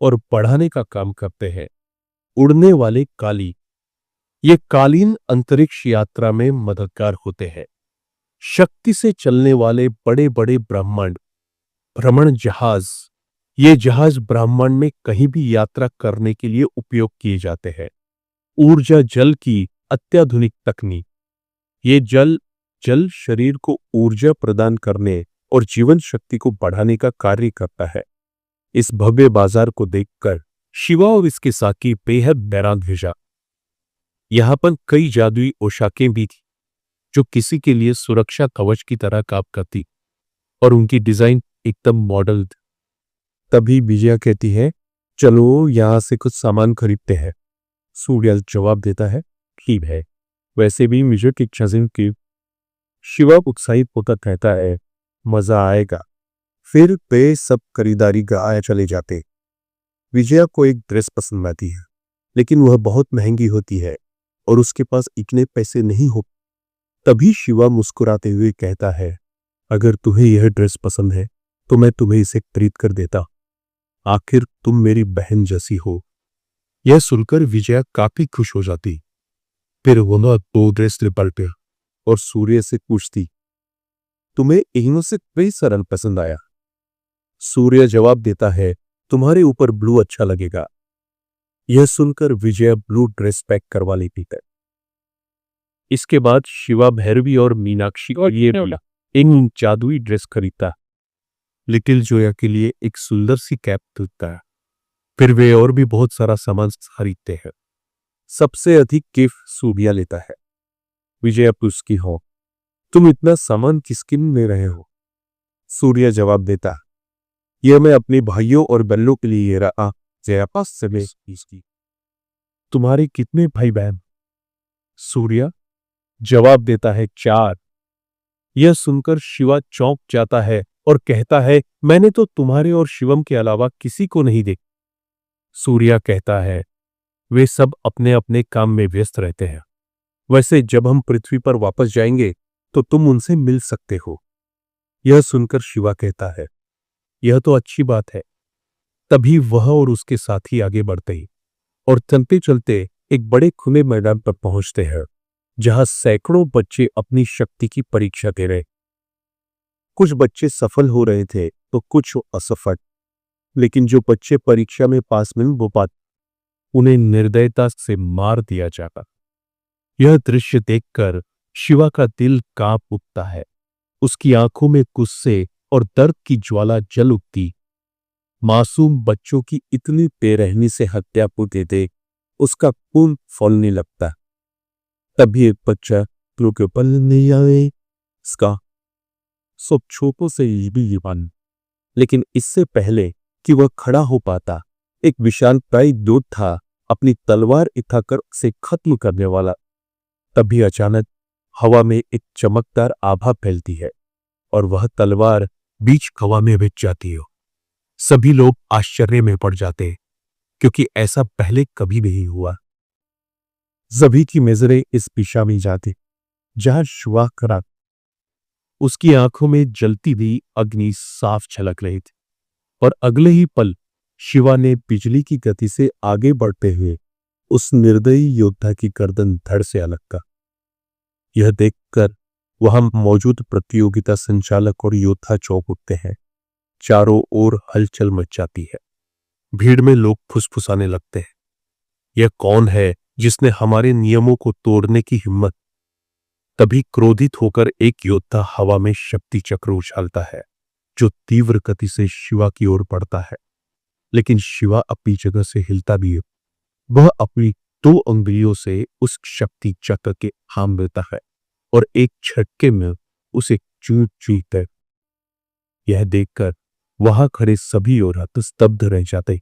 और बढ़ाने का काम करते हैं। उड़ने वाले काली, ये कालीन अंतरिक्ष यात्रा में मददगार होते हैं। शक्ति से चलने वाले बड़े बड़े ब्रह्मांड भ्रमण जहाज, ये जहाज ब्रह्मांड में कहीं भी यात्रा करने के लिए उपयोग किए जाते हैं। ऊर्जा जल की अत्याधुनिक तकनीक, ये जल शरीर को ऊर्जा प्रदान करने और जीवन शक्ति को बढ़ाने का कार्य करता है। इस भव्य बाजार को देखकर शिवा और इसके साथी बेहद हैरान भेजा। यहां पर कई जादुई पोशाकें भी थी, जो किसी के लिए सुरक्षा कवच की तरह काम करती और उनकी डिजाइन एकदम मॉडल। तभी विजया कहती है, चलो यहां से कुछ सामान खरीदते हैं। सूर्य जवाब देता है, ठीक है, वैसे भी मुझे की इच्छा की। शिवा उत्साहित होकर कहता है, मजा आएगा। फिर वे सब खरीदारी गाय चले जाते। विजया को एक ड्रेस पसंद आती है, लेकिन वह बहुत महंगी होती है और उसके पास इतने पैसे नहीं हो। तभी शिवा मुस्कुराते हुए कहता है, अगर तुम्हें यह ड्रेस पसंद है तो मैं तुम्हें इसे खरीद कर देता। आखिर तुम मेरी बहन जैसी हो। यह सुनकर विजया काफी खुश हो जाती। फिर वह दो ड्रेस पलटे और सूर्य से पूछती, तुम्हें इनमें से कोई सरल पसंद आया? सूर्य जवाब देता है, तुम्हारे ऊपर ब्लू अच्छा लगेगा। यह सुनकर विजया ब्लू ड्रेस पैक करवा लेती है। इसके बाद शिवा, भैरवी और मीनाक्षी के लिए एक जादुई ड्रेस खरीदता, लिटिल जोया के लिए एक सुंदर सी कैप खरीदता है। फिर वे और भी बहुत सारा सामान खरीदते हैं। सबसे अधिक गिफ्ट सूर्या लेता है। विजया पूछती हो, तुम इतना सामान किसके लिए ले रहे हो? सूर्या जवाब देता, यह मैं अपने भाइयों और बहनों के लिए ले रहा। जयापास से इसकी तुम्हारे कितने भाई बहन? सूर्या जवाब देता है, 4। यह सुनकर शिवा चौंक जाता है और कहता है, मैंने तो तुम्हारे और शिवम के अलावा किसी को नहीं देखा। सूर्या कहता है, वे सब अपने अपने काम में व्यस्त रहते हैं। वैसे जब हम पृथ्वी पर वापस जाएंगे तो तुम उनसे मिल सकते हो। यह सुनकर शिवा कहता है, यह तो अच्छी बात है। तभी वह और उसके साथी आगे बढ़ते ही और चलते चलते एक बड़े खुले मैदान पर पहुंचते हैं, जहां सैकड़ों बच्चे अपनी शक्ति की परीक्षा दे रहे। कुछ बच्चे सफल हो रहे थे तो कुछ असफल, लेकिन जो बच्चे परीक्षा में पास नहीं हो पाते उन्हें निर्दयता से मार दिया जाता। यह दृश्य देखकर शिवा का दिल कांप उठता है। उसकी आंखों में गुस्से और दर्द की ज्वाला जल उठती। मासूम बच्चों की इतनी बेरहमी से हत्या को देते उसका खून फौलने लगता। तभी एक बच्चा के ऊपर नहीं आए इसका सब छोटों से भी बन, लेकिन इससे पहले कि वह खड़ा हो पाता, एक विशालकाय दूत था अपनी तलवार उठाकर उसे खत्म करने वाला। तभी अचानक हवा में एक चमकदार आभा फैलती है और वह तलवार बीच हवा में बिछ जाती है। सभी लोग आश्चर्य में पड़ जाते क्योंकि ऐसा पहले कभी नहीं हुआ। सभी की नजरें इस दिशा में जाती जहां शिवा खड़ा। उसकी आंखों में जलती हुई अग्नि साफ झलक रही थी और अगले ही पल शिवा ने बिजली की गति से आगे बढ़ते हुए उस निर्दयी योद्धा की गर्दन धड़ से अलग कर। यह देखकर वहां मौजूद प्रतियोगिता संचालक और योद्धा चौंक उठते हैं। चारों ओर हलचल मच जाती है। भीड़ में लोग फुसफुसाने लगते हैं, यह कौन है जिसने हमारे नियमों को तोड़ने की हिम्मत? तभी क्रोधित होकर एक योद्धा हवा में शक्ति चक्र उछालता है जो तीव्र गति से शिवा की ओर बढ़ता है, लेकिन शिवा अपनी जगह से हिलता भी है। वह अपनी 2 अंगुलियों से उस शक्ति चक्र के थाम लेता है और एक झटके में उसे चूर चूरता है। यह देखकर वहां खड़े सभी और हतस्तब्ध रह जाते।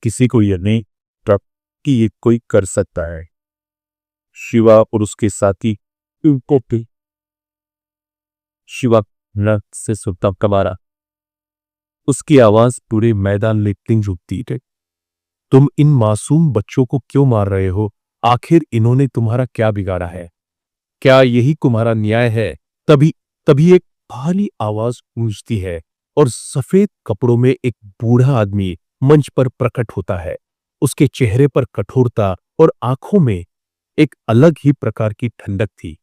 किसी को यह नहीं ट्रक कि ये कोई कर सकता है। शिवा और उसके साथी शिवा नक से सुनता कमारा। उसकी आवाज पूरे मैदान में गूंज उठती है। तुम इन मासूम बच्चों को क्यों मार रहे हो? आखिर इन्होंने तुम्हारा क्या बिगाड़ा है? क्या यही तुम्हारा न्याय है? तभी तभी एक भारी आवाज गूंजती है और सफेद कपड़ों में एक बूढ़ा आदमी मंच पर प्रकट होता है। उसके चेहरे पर कठोरता और आंखों में एक अलग ही प्रकार की ठंडक थी।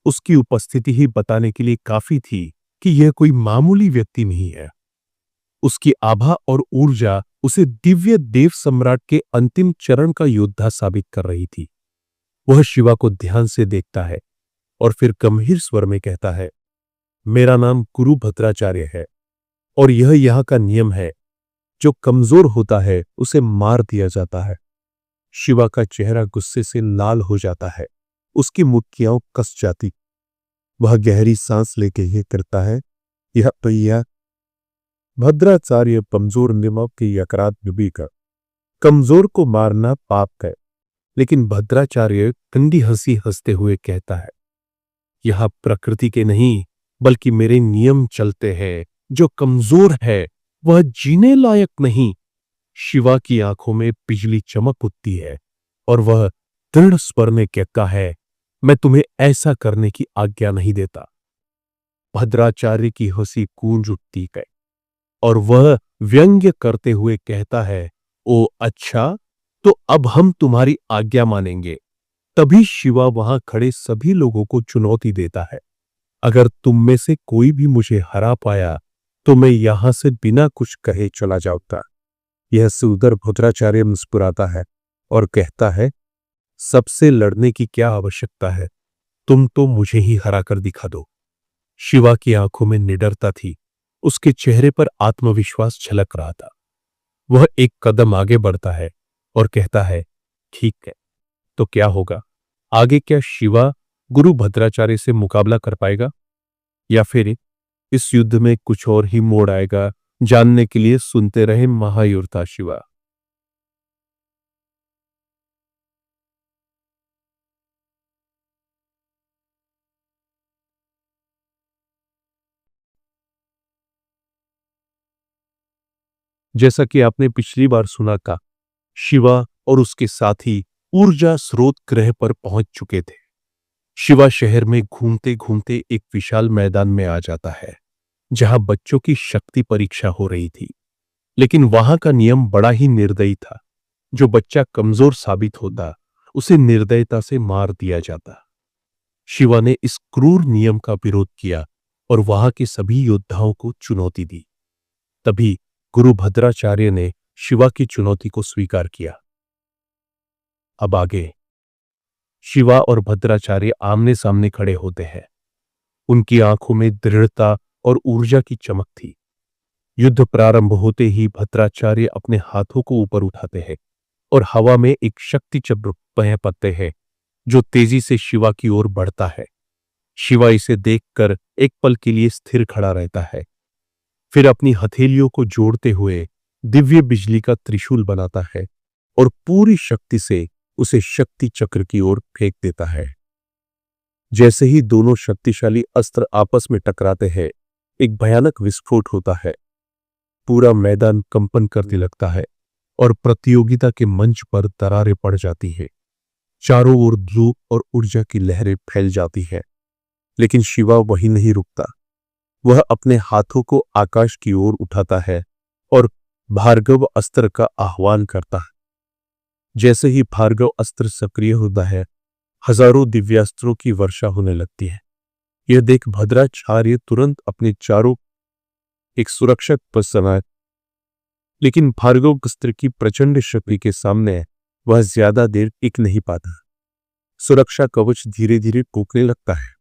उसकी उपस्थिति ही बताने के लिए काफी थी कि यह कोई मामूली व्यक्ति नहीं है। उसकी आभा और ऊर्जा उसे दिव्य देव सम्राट के अंतिम चरण का योद्धा साबित कर रही थी। वह शिवा को ध्यान से देखता है और फिर गंभीर स्वर में कहता है, मेरा नाम गुरु भद्राचार्य है और यह यहाँ का नियम है। जो कमजोर होता है उसे मार दिया जाता है। शिवा का चेहरा गुस्से से लाल हो जाता है। उसकी मुट्ठियां कस जाती। वह गहरी सांस लेके ये करता है, यह भैया भद्राचार्य कमजोर नियमों की यकरात डूबी कर। कमजोर को मारना पाप है। लेकिन भद्राचार्य ठंडी हंसी हंसते हुए कहता है, यह प्रकृति के नहीं बल्कि मेरे नियम चलते हैं। जो कमजोर है वह जीने लायक नहीं। शिवा की आंखों में बिजली चमक उठती है और वह दृढ़ स्वर में कहता है, मैं तुम्हें ऐसा करने की आज्ञा नहीं देता। भद्राचार्य की हंसी गूंज उठती है और वह व्यंग्य करते हुए कहता है, ओ अच्छा, तो अब हम तुम्हारी आज्ञा मानेंगे। तभी शिवा वहां खड़े सभी लोगों को चुनौती देता है, अगर तुम में से कोई भी मुझे हरा पाया तो मैं यहां से बिना कुछ कहे चला जाऊंगा। यह सुंदर भद्राचार्य मुस्कुराता है और कहता है, सबसे लड़ने की क्या आवश्यकता है, तुम तो मुझे ही हरा कर दिखा दो। शिवा की आंखों में निडरता थी, उसके चेहरे पर आत्मविश्वास झलक रहा था। वह एक कदम आगे बढ़ता है और कहता है, ठीक है, तो क्या होगा आगे? क्या शिवा गुरु भद्राचार्य से मुकाबला कर पाएगा या फिर इस युद्ध में कुछ और ही मोड़ आएगा? जानने के लिए सुनते रहे महायोद्धा शिवा। जैसा कि आपने पिछली बार सुना था, शिवा और उसके साथी ऊर्जा स्रोत ग्रह पर पहुंच चुके थे। शिवा शहर में घूमते घूमते एक विशाल मैदान में आ जाता है जहां बच्चों की शक्ति परीक्षा हो रही थी। लेकिन वहां का नियम बड़ा ही निर्दयी था। जो बच्चा कमजोर साबित होता उसे निर्दयता से मार दिया जाता। शिवा ने इस क्रूर नियम का विरोध किया और वहां के सभी योद्धाओं को चुनौती दी। तभी गुरु भद्राचार्य ने शिवा की चुनौती को स्वीकार किया। अब आगे शिवा और भद्राचार्य आमने सामने खड़े होते हैं। उनकी आंखों में दृढ़ता और ऊर्जा की चमक थी। युद्ध प्रारंभ होते ही भद्राचार्य अपने हाथों को ऊपर उठाते हैं और हवा में एक शक्ति चक्र पनपते हैं जो तेजी से शिवा की ओर बढ़ता है। शिवा इसे देखकर एक पल के लिए स्थिर खड़ा रहता है, फिर अपनी हथेलियों को जोड़ते हुए दिव्य बिजली का त्रिशूल बनाता है और पूरी शक्ति से उसे शक्ति चक्र की ओर फेंक देता है। जैसे ही दोनों शक्तिशाली अस्त्र आपस में टकराते हैं, एक भयानक विस्फोट होता है। पूरा मैदान कंपन करने लगता है और प्रतियोगिता के मंच पर दरारें पड़ जाती हैं। चारों ओर धूप और ऊर्जा की लहरें फैल जाती हैं। लेकिन शिवा वहीं नहीं रुकता। वह अपने हाथों को आकाश की ओर उठाता है और भार्गव अस्त्र का आह्वान करता है। जैसे ही भार्गव अस्त्र सक्रिय होता है, हजारों दिव्यास्त्रों की वर्षा होने लगती है। यह देख भद्राचार्य तुरंत अपने चारों एक सुरक्षक पर समाये, लेकिन भार्गव अस्त्र की प्रचंड शक्ति के सामने वह ज्यादा देर टिक नहीं पाता। सुरक्षा कवच धीरे धीरे टूटने लगता है,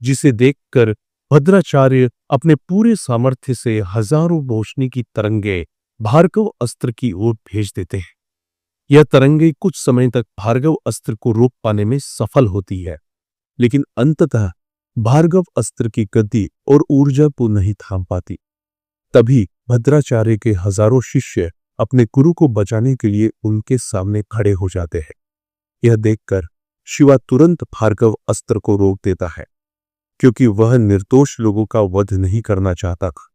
जिसे देखकर भद्राचार्य अपने पूरे सामर्थ्य से हजारों रोशनी की तरंगे भार्गव अस्त्र की ओर भेज देते हैं। यह तरंगे कुछ समय तक भार्गव अस्त्र को रोक पाने में सफल होती है, लेकिन अंततः भार्गव अस्त्र की गति और ऊर्जा को नहीं थाम पाती। तभी भद्राचार्य के हजारों शिष्य अपने गुरु को बचाने के लिए उनके सामने खड़े हो जाते हैं। यह देखकर शिवा तुरंत भार्गव अस्त्र को रोक देता है, क्योंकि वह निर्दोष लोगों का वध नहीं करना चाहता था।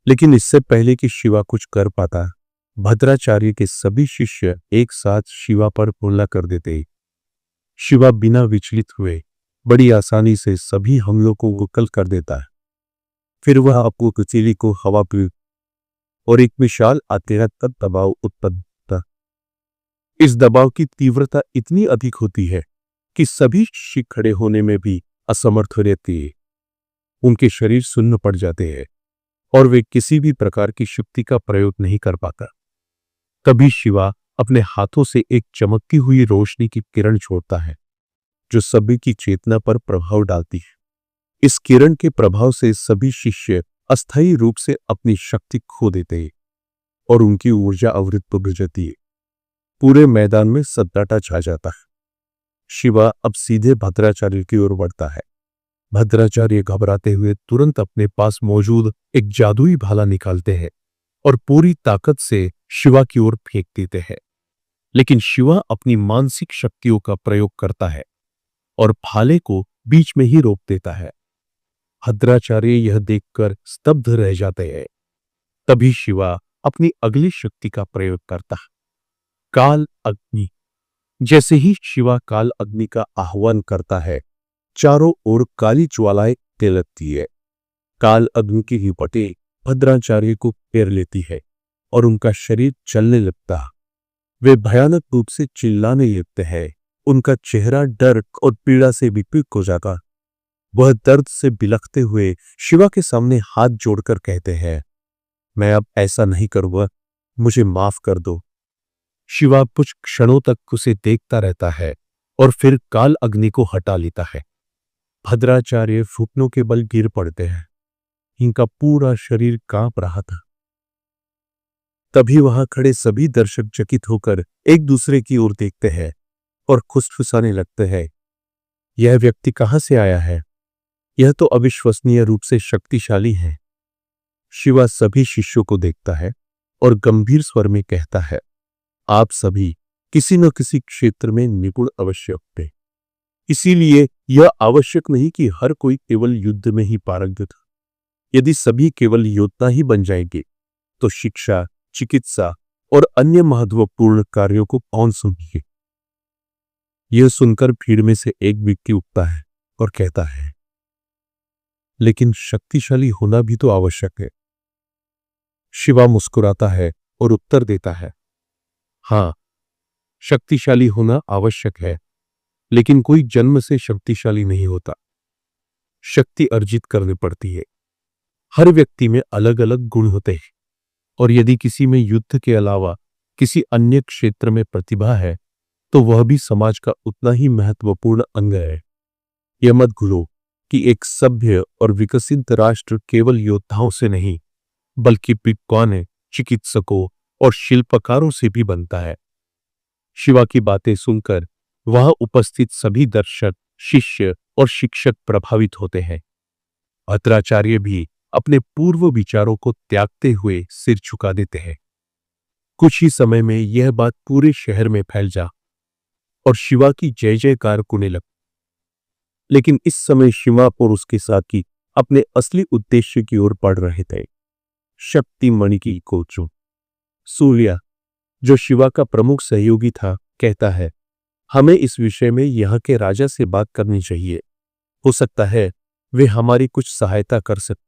लेकिन इससे पहले कि शिवा कुछ कर पाता, भद्राचार्य के सभी शिष्य एक साथ शिवा पर हमला कर देते। शिवा बिना विचलित हुए बड़ी आसानी से सभी हमलों को विकल कर देता है। फिर वह अपनी कचेरी को हवा पे और एक विशाल अत्यंत दबाव उत्पन्न होता। इस दबाव की तीव्रता इतनी अधिक होती है कि सभी शिष्य खड़े होने में भी असमर्थ रहते हैं। उनके शरीर सुन्न पड़ जाते हैं और वे किसी भी प्रकार की शक्ति का प्रयोग नहीं कर पाता। तभी शिवा अपने हाथों से एक चमकती हुई रोशनी की किरण छोड़ता है, जो सभी की चेतना पर प्रभाव डालती है। इस किरण के प्रभाव से सभी शिष्य अस्थायी रूप से अपनी शक्ति खो देते हैं और उनकी ऊर्जा अवरुद्ध हो जाती है। पूरे मैदान में सन्नाटा छा जाता है। शिवा अब सीधे भद्राचार्य की ओर बढ़ता है। भद्राचार्य घबराते हुए तुरंत अपने पास मौजूद एक जादुई भाला निकालते हैं और पूरी ताकत से शिवा की ओर फेंक देते हैं। लेकिन शिवा अपनी मानसिक शक्तियों का प्रयोग करता है और भाले को बीच में ही रोक देता है। भद्राचार्य यह देखकर स्तब्ध रह जाते हैं। तभी शिवा अपनी अगली शक्ति का प्रयोग करता है, काल अग्नि। जैसे ही शिवा काल अग्नि का आह्वान करता है, चारों ओर काली ज्वालाएं उठने लगती है। काल अग्नि की हिपटें भद्राचार्य को घेर लेती है और उनका शरीर चलने लगता है। वे भयानक रूप से चिल्लाने लगते हैं। उनका चेहरा डर और पीड़ा से विकृत हो जाता। वह दर्द से बिलखते हुए शिवा के सामने हाथ जोड़कर कहते हैं, मैं अब ऐसा नहीं करूंगा, मुझे माफ कर दो। शिवा कुछ क्षणों तक उसे देखता रहता है और फिर काल अग्नि को हटा लेता है। भद्राचार्य घुटनों के बल गिर पड़ते हैं। इनका पूरा शरीर कांप रहा था। तभी वहां खड़े सभी दर्शक चकित होकर एक दूसरे की ओर देखते हैं और खुसफुसाने लगते हैं। यह व्यक्ति कहां से आया है? यह तो अविश्वसनीय रूप से शक्तिशाली है। शिवा सभी शिष्यों को देखता है और गंभीर स्वर में कहता है, आप सभी किसी न किसी क्षेत्र में निपुण अवश्य होंगे। इसीलिए यह आवश्यक नहीं कि हर कोई केवल युद्ध में ही पारंगत हो। यदि सभी केवल योद्धा ही बन जाएंगे तो शिक्षा, चिकित्सा और अन्य महत्वपूर्ण कार्यों को कौन सुनेंगे? यह सुनकर भीड़ में से एक व्यक्ति उठता है और कहता है, लेकिन शक्तिशाली होना भी तो आवश्यक है। शिवा मुस्कुराता है और उत्तर देता है, हां, शक्तिशाली होना आवश्यक है, लेकिन कोई जन्म से शक्तिशाली नहीं होता। शक्ति अर्जित करनी पड़ती है। हर व्यक्ति में अलग अलग गुण होते हैं और यदि किसी में युद्ध के अलावा किसी अन्य क्षेत्र में प्रतिभा है तो वह भी समाज का उतना ही महत्वपूर्ण अंग है। यह मत भूलो कि एक सभ्य और विकसित राष्ट्र केवल योद्धाओं से नहीं बल्कि विद्वानों, चिकित्सकों और शिल्पकारों से भी बनता है। शिवा की बातें सुनकर वहां उपस्थित सभी दर्शक, शिष्य और शिक्षक प्रभावित होते हैं। भद्राचार्य भी अपने पूर्व विचारों को त्यागते हुए सिर झुका देते हैं। कुछ ही समय में यह बात पूरे शहर में फैल जा और शिवा की जय जयकार होने लगी। लेकिन इस समय शिवा और उसके साथी अपने असली उद्देश्य की ओर बढ़ रहे थे। शक्ति मणि की खोज। सूर्या, जो शिवा का प्रमुख सहयोगी था, कहता है, हमें इस विषय में यहाँ के राजा से बात करनी चाहिए। हो सकता है वे हमारी कुछ सहायता कर सके।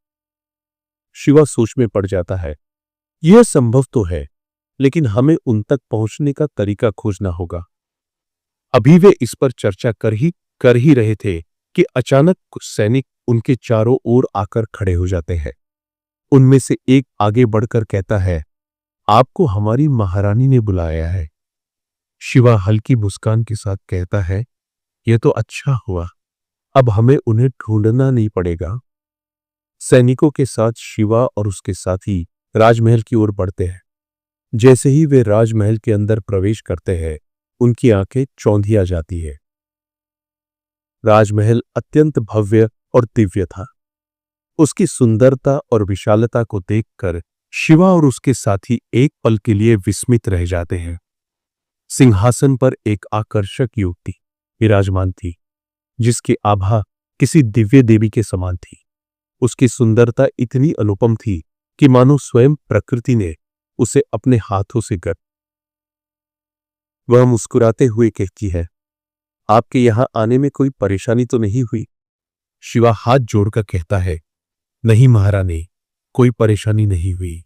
शिवा सोच में पड़ जाता है। यह संभव तो है, लेकिन हमें उन तक पहुंचने का तरीका खोजना होगा। अभी वे इस पर चर्चा कर ही रहे थे कि अचानक कुछ सैनिक उनके चारों ओर आकर खड़े हो जाते हैं। उनमें से एक आगे बढ़कर कहता है, आपको हमारी महारानी ने बुलाया है। शिवा हल्की मुस्कान के साथ कहता है, यह तो अच्छा हुआ, अब हमें उन्हें ढूंढना नहीं पड़ेगा। सैनिकों के साथ शिवा और उसके साथी राजमहल की ओर बढ़ते हैं। जैसे ही वे राजमहल के अंदर प्रवेश करते हैं, उनकी आंखें चौंधिया जाती है। राजमहल अत्यंत भव्य और दिव्य था। उसकी सुंदरता और विशालता को देखकर शिवा और उसके साथी एक पल के लिए विस्मित रह जाते हैं। सिंहासन पर एक आकर्षक युवती विराजमान थी, जिसकी आभा किसी दिव्य देवी के समान थी। उसकी सुंदरता इतनी अनुपम थी कि मानो स्वयं प्रकृति ने उसे अपने हाथों से कर। वह मुस्कुराते हुए कहती है, आपके यहां आने में कोई परेशानी तो नहीं हुई? शिवा हाथ जोड़कर कहता है, नहीं महारानी, कोई परेशानी नहीं हुई,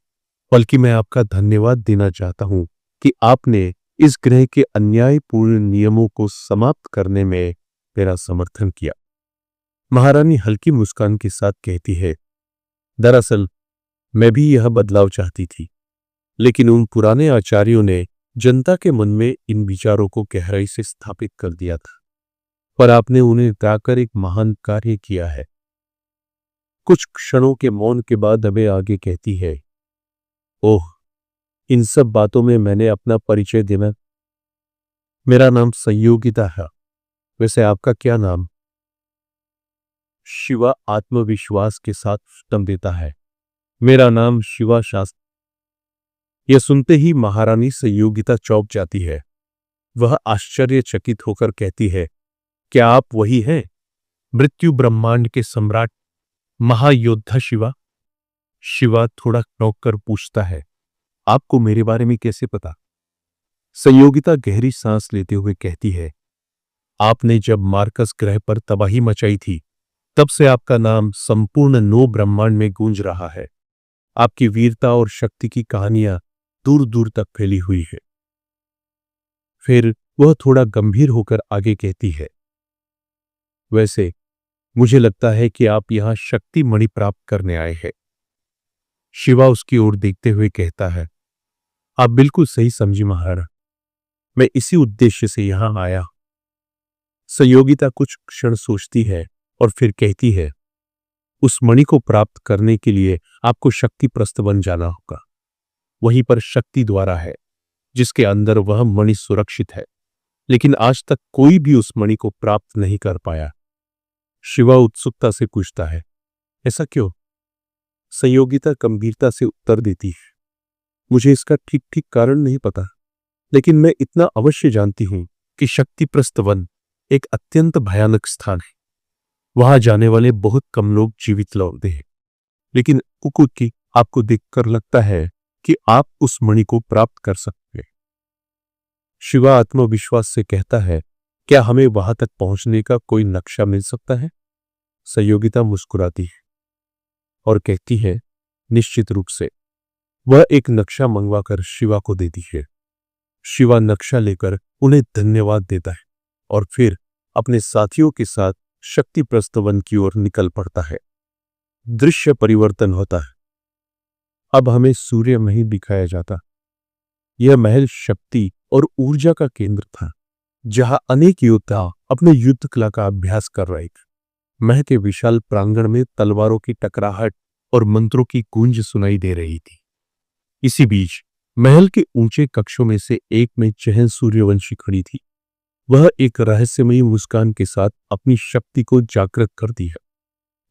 बल्कि मैं आपका धन्यवाद देना चाहता हूं कि आपने इस ग्रह के अन्यायपूर्ण नियमों को समाप्त करने में मेरा समर्थन किया। महारानी हल्की मुस्कान के साथ कहती है, दरअसल मैं भी यह बदलाव चाहती थी, लेकिन उन पुराने आचार्यों ने जनता के मन में इन विचारों को गहराई से स्थापित कर दिया था, पर आपने उन्हें हटाकर एक महान कार्य किया है। कुछ क्षणों के मौन के बाद अबे आगे कहती है, ओह, इन सब बातों में मैंने अपना परिचय देना। मेरा नाम संयोगिता है, वैसे आपका क्या नाम? शिवा आत्मविश्वास के साथ उत्तर देता है, मेरा नाम शिवा शास्त्री। यह सुनते ही महारानी संयोगिता चौंक जाती है। वह आश्चर्यचकित होकर कहती है, क्या आप वही हैं, मृत्यु ब्रह्मांड के सम्राट महायोद्धा शिवा? शिवा थोड़ा टोक कर पूछता है, आपको मेरे बारे में कैसे पता? संयोगिता गहरी सांस लेते हुए कहती है, आपने जब मार्कस ग्रह पर तबाही मचाई थी, तब से आपका नाम संपूर्ण नो ब्रह्मांड में गूंज रहा है। आपकी वीरता और शक्ति की कहानियां दूर दूर तक फैली हुई है। फिर वह थोड़ा गंभीर होकर आगे कहती है, वैसे मुझे लगता है कि आप यहां शक्ति मणि प्राप्त करने आए हैं। शिवा उसकी ओर देखते हुए कहता है, आप बिल्कुल सही समझी महाराज। मैं इसी उद्देश्य से यहां आया। संयोगिता कुछ क्षण सोचती है और फिर कहती है, उस मणि को प्राप्त करने के लिए आपको शक्ति प्रस्थवन जाना होगा। वहीं पर शक्ति द्वारा है जिसके अंदर वह मणि सुरक्षित है, लेकिन आज तक कोई भी उस मणि को प्राप्त नहीं कर पाया। शिवा उत्सुकता से पूछता है, ऐसा क्यों? संयोगिता गंभीरता से उत्तर देती है, मुझे इसका ठीक ठीक कारण नहीं पता, लेकिन मैं इतना अवश्य जानती हूं कि शक्ति प्रस्थवन एक अत्यंत भयानक स्थान है। वहां जाने वाले बहुत कम लोग जीवित लौटते हैं, लेकिन कुकुकी आपको देखकर लगता है कि आप उस मणि को प्राप्त कर सकते हैं। शिवा आत्मविश्वास से कहता है, क्या हमें वहां तक पहुंचने का कोई नक्शा मिल सकता है? संयोगिता मुस्कुराती है और कहती है, निश्चित रूप से। वह एक नक्शा मंगवाकर शिवा को देती है। शिवा नक्शा लेकर उन्हें धन्यवाद देता है और फिर अपने साथियों के साथ शक्ति प्रस्थवन की ओर निकल पड़ता है। दृश्य परिवर्तन होता है। अब हमें सूर्य महल दिखाया जाता। यह महल शक्ति और ऊर्जा का केंद्र था, जहां अनेक योद्धा अपने युद्ध कला का अभ्यास कर रहे थे। महल के विशाल प्रांगण में तलवारों की टकराहट और मंत्रों की गूंज सुनाई दे रही थी। इसी बीच महल के ऊंचे कक्षों में से एक में चहल सूर्यवंशी खड़ी थी। वह एक रहस्यमयी मुस्कान के साथ अपनी शक्ति को जागृत करती है।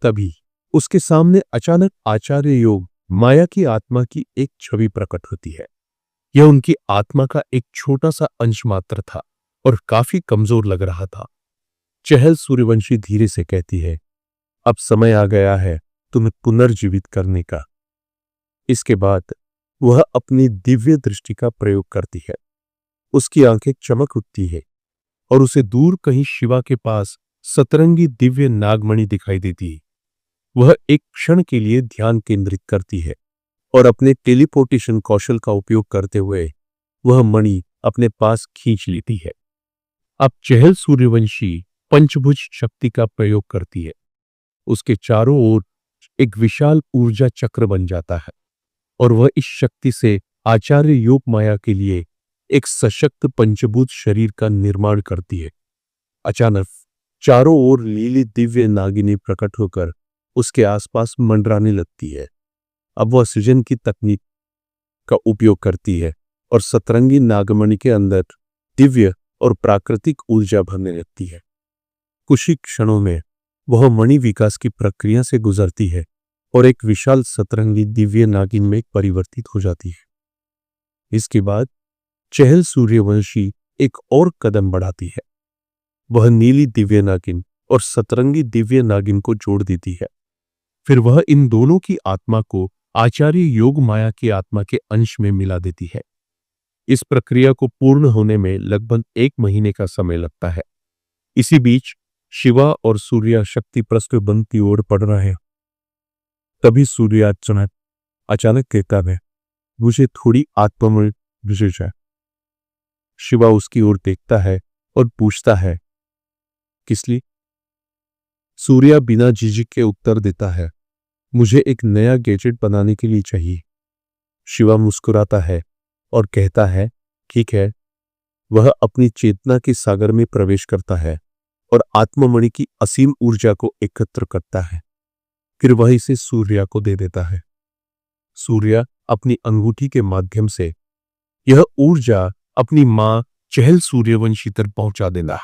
तभी उसके सामने अचानक आचार्य योग माया की आत्मा की एक छवि प्रकट होती है। यह उनकी आत्मा का एक छोटा सा अंश मात्र था और काफी कमजोर लग रहा था। चहल सूर्यवंशी धीरे से कहती है, अब समय आ गया है तुम्हें पुनर्जीवित करने का। इसके बाद वह अपनी दिव्य दृष्टि का प्रयोग करती है। उसकी आंखें चमक उठती है और उसे दूर कहीं शिवा के पास सतरंगी दिव्य नागमणि दिखाई देती है। वह एक क्षण के लिए ध्यान केंद्रित करती है और अपने टेलीपोर्टेशन कौशल का उपयोग करते हुए वह मणि अपने पास खींच लेती है। अब चहल सूर्यवंशी पंचभुज शक्ति का प्रयोग करती है। उसके चारों ओर एक विशाल ऊर्जा चक्र बन जाता है और वह इस शक्ति से आचार्य योग माया के लिए एक सशक्त पंचभूत शरीर का निर्माण करती है। अचानक चारों ओर लीली दिव्य नागिनी प्रकट होकर उसके आसपास मंडराने लगती है। अब वह सृजन की तकनीक का उपयोग करती है और सतरंगी नागमणि के अंदर दिव्य और प्राकृतिक ऊर्जा भरने लगती है। कुछ ही क्षणों में वह मणि विकास की प्रक्रिया से गुजरती है और एक विशाल सतरंगी दिव्य नागिन में परिवर्तित हो जाती है। इसके बाद चहल सूर्यवंशी एक और कदम बढ़ाती है। वह नीली दिव्य नागिन और सतरंगी दिव्य नागिन को जोड़ देती है। फिर वह इन दोनों की आत्मा को आचार्य योग माया की आत्मा के अंश में मिला देती है। इस प्रक्रिया को पूर्ण होने में लगभग 1 महीने का समय लगता है। इसी बीच शिवा और सूर्य शक्ति प्रस्थवन की ओर बढ़ रहे हैं। तभी सूर्य अचानक कहता है, मुझे थोड़ी आत्ममय विशेष है। शिवा उसकी ओर देखता है और पूछता है, किस लिए? सूर्य बिना झिझक के उत्तर देता है, मुझे एक नया गैजेट बनाने के लिए चाहिए। शिवा मुस्कुराता है और कहता है, ठीक है। वह अपनी चेतना के सागर में प्रवेश करता है और आत्ममणि की असीम ऊर्जा को एकत्र करता है। फिर वह इसे सूर्य को दे देता है। सूर्य अपनी अंगूठी के माध्यम से यह ऊर्जा अपनी मां चहल सूर्यवंशी तक पहुंचा देना।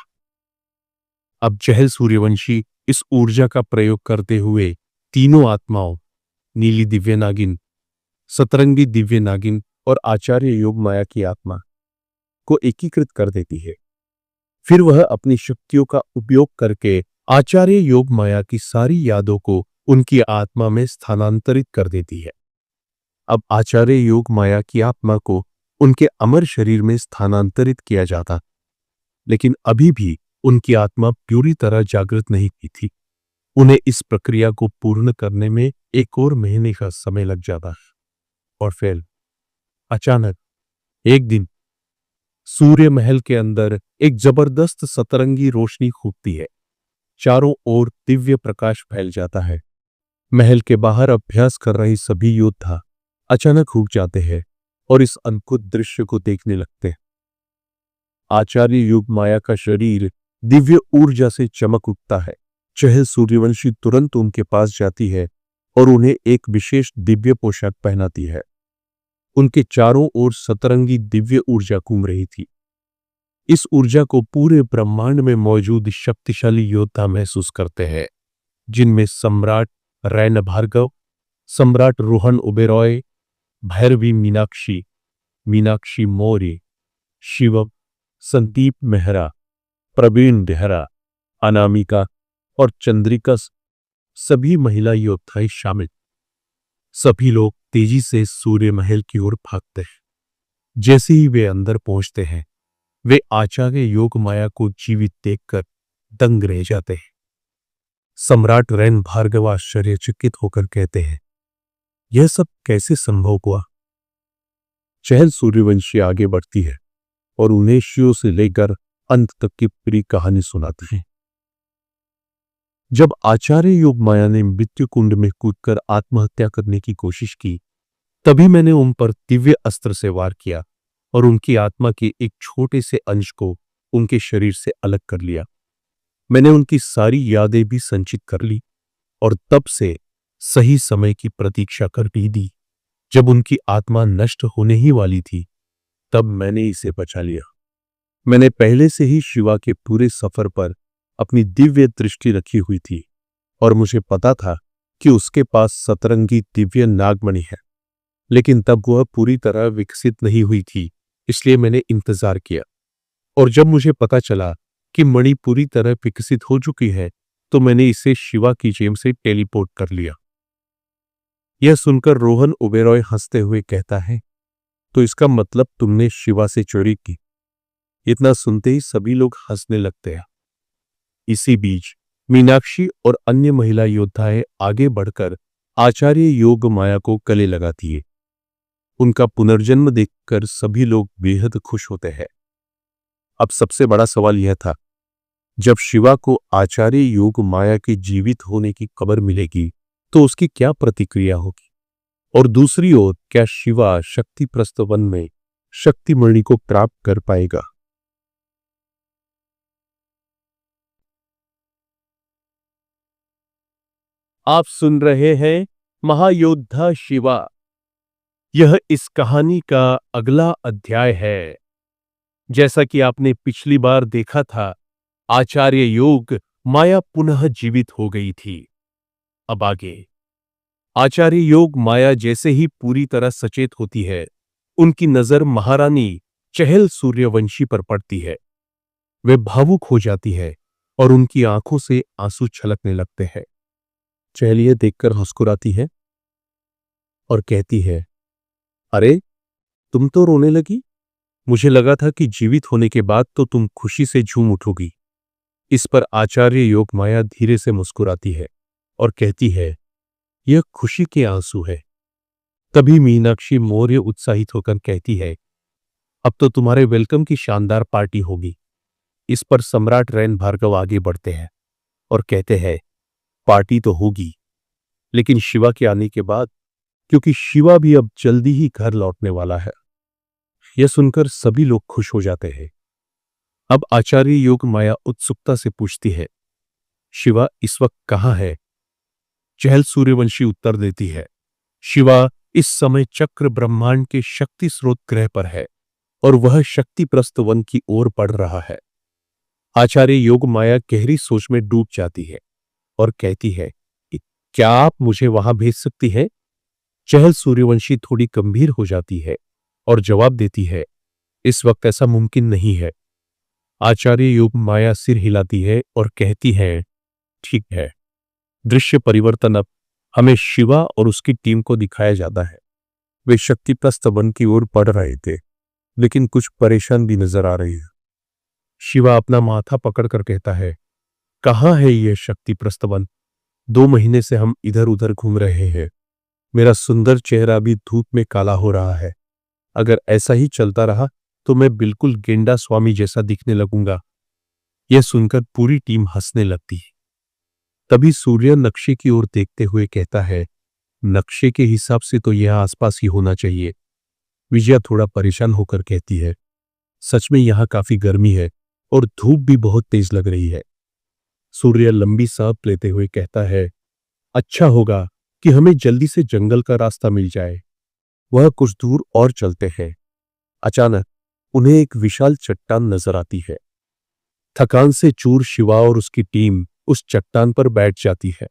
अब चहल सूर्यवंशी इस ऊर्जा का प्रयोग करते हुए तीनों आत्माओं, नीली दिव्य नागिन, सतरंगी दिव्य नागिन और आचार्य योग माया की आत्मा को एकीकृत कर देती है। फिर वह अपनी शक्तियों का उपयोग करके आचार्य योग माया की सारी यादों को उनकी आत्मा में स्थानांतरित कर देती है। अब आचार्य योग माया की आत्मा को उनके अमर शरीर में स्थानांतरित किया जाता, लेकिन अभी भी उनकी आत्मा पूरी तरह जागृत नहीं की थी। उन्हें इस प्रक्रिया को पूर्ण करने में 1 और महीने का समय लग जाता है। और फिर अचानक एक दिन सूर्य महल के अंदर एक जबरदस्त सतरंगी रोशनी फूटती है। चारों ओर दिव्य प्रकाश फैल जाता है। महल के बाहर अभ्यास कर रहे सभी योद्धा अचानक रुक जाते हैं और इस अद्भुत दृश्य को देखने लगते हैं। आचार्य युग माया का शरीर दिव्य ऊर्जा से चमक उठता है। चहल सूर्यवंशी तुरंत उनके पास जाती है और उन्हें एक विशेष दिव्य पोशाक पहनाती है। उनके चारों ओर सतरंगी दिव्य ऊर्जा घूम रही थी। इस ऊर्जा को पूरे ब्रह्मांड में मौजूद शक्तिशाली योद्धा महसूस करते हैं, जिनमें सम्राट रैन भार्गव, सम्राट रोहन ओबेरॉय, भैरवी मीनाक्षी, मीनाक्षी मौर्य, शिवम, संदीप मेहरा, प्रवीण बेहरा, अनामिका और चंद्रिका सभी महिला योद्धाएं शामिल। सभी लोग तेजी से सूर्य महल की ओर भागते हैं। जैसे ही वे अंदर पहुंचते हैं, वे आचार्य योग माया को जीवित देखकर दंग रह जाते हैं। सम्राट रैन भार्गव आश्चर्यचकित होकर कहते हैं, यह सब कैसे संभव हुआ? चहल सूर्यवंशी आगे बढ़ती है और उन्हें शुरू से लेकर अंत तक की पूरी कहानी सुनाती है। जब आचार्य योग माया ने मृत्यु कुंड में कूदकर आत्महत्या करने की कोशिश की, तभी मैंने उन पर दिव्य अस्त्र से वार किया और उनकी आत्मा के एक छोटे से अंश को उनके शरीर से अलग कर लिया। मैंने उनकी सारी यादें भी संचित कर ली और तब से सही समय की प्रतीक्षा कर दी। जब उनकी आत्मा नष्ट होने ही वाली थी, तब मैंने इसे बचा लिया। मैंने पहले से ही शिवा के पूरे सफर पर अपनी दिव्य दृष्टि रखी हुई थी और मुझे पता था कि उसके पास सतरंगी दिव्य नागमणि है, लेकिन तब वह पूरी तरह विकसित नहीं हुई थी, इसलिए मैंने इंतजार किया। और जब मुझे पता चला कि मणि पूरी तरह विकसित हो चुकी है, तो मैंने इसे शिवा की जेब से टेलीपोर्ट कर लिया। यह सुनकर रोहन ओबेरॉय हंसते हुए कहता है, तो इसका मतलब तुमने शिवा से चोरी की? इतना सुनते ही सभी लोग हंसने लगते हैं। इसी बीच मीनाक्षी और अन्य महिला योद्धाएं आगे बढ़कर आचार्य योग माया को गले लगाती है। उनका पुनर्जन्म देखकर सभी लोग बेहद खुश होते हैं। अब सबसे बड़ा सवाल यह था, जब शिवा को आचार्य योग माया के जीवित होने की खबर मिलेगी तो उसकी क्या प्रतिक्रिया होगी? और दूसरी ओर क्या शिवा शक्ति प्रस्तवन में शक्तिमणि को प्राप्त कर पाएगा? आप सुन रहे हैं महायोद्धा शिवा। यह इस कहानी का अगला अध्याय है। जैसा कि आपने पिछली बार देखा था, आचार्य योग माया पुनः जीवित हो गई थी। अब आगे आचार्य योग माया जैसे ही पूरी तरह सचेत होती है, उनकी नजर महारानी चहल सूर्यवंशी पर पड़ती है। वे भावुक हो जाती है और उनकी आंखों से आंसू छलकने लगते हैं। चहल यह देखकर मुस्कुराती है और कहती है, अरे तुम तो रोने लगी। मुझे लगा था कि जीवित होने के बाद तो तुम खुशी से झूम उठोगी। इस पर आचार्य योग माया धीरे से मुस्कुराती है और कहती है, यह खुशी के आंसू है। तभी मीनाक्षी मौर्य उत्साहित होकर कहती है, अब तो तुम्हारे वेलकम की शानदार पार्टी होगी। इस पर सम्राट रैन भार्गव आगे बढ़ते हैं और कहते हैं, पार्टी तो होगी, लेकिन शिवा के आने के बाद, क्योंकि शिवा भी अब जल्दी ही घर लौटने वाला है। यह सुनकर सभी लोग खुश हो जाते हैं। अब आचार्य योग माया उत्सुकता से पूछती है, शिवा इस वक्त कहाँ है? चहल सूर्यवंशी उत्तर देती है, शिवा इस समय चक्र ब्रह्मांड के शक्ति स्रोत ग्रह पर है और वह शक्ति प्रस्थ वन की ओर बढ़ रहा है। आचार्य योग माया गहरी सोच में डूब जाती है और कहती है, क्या आप मुझे वहां भेज सकती हैं? चहल सूर्यवंशी थोड़ी गंभीर हो जाती है और जवाब देती है, इस वक्त ऐसा मुमकिन नहीं है। आचार्य योग माया सिर हिलाती है और कहती है, ठीक है। दृश्य परिवर्तन अब हमें शिवा और उसकी टीम को दिखाया जाता है। वे शक्ति प्रस्थ वन की ओर बढ़ रहे थे, लेकिन कुछ परेशान भी नजर आ रही है। शिवा अपना माथा पकड़कर कहता है, कहाँ है यह शक्ति प्रस्थ वन? 2 महीने से हम इधर उधर घूम रहे हैं। मेरा सुंदर चेहरा भी धूप में काला हो रहा है। अगर ऐसा ही चलता रहा तो मैं बिल्कुल गेंडा स्वामी जैसा दिखने लगूंगा। यह सुनकर पूरी टीम हंसने लगती है। तभी सूर्य नक्शे की ओर देखते हुए कहता है, नक्शे के हिसाब से तो यह आसपास ही होना चाहिए। विजया थोड़ा परेशान होकर कहती है, सच में यहां काफी गर्मी है और धूप भी बहुत तेज लग रही है। सूर्य लंबी सांस लेते हुए कहता है, अच्छा होगा कि हमें जल्दी से जंगल का रास्ता मिल जाए। वह कुछ दूर और चलते हैं। अचानक उन्हें एक विशाल चट्टान नजर आती है। थकान से चूर शिवा और उसकी टीम उस चट्टान पर बैठ जाती है।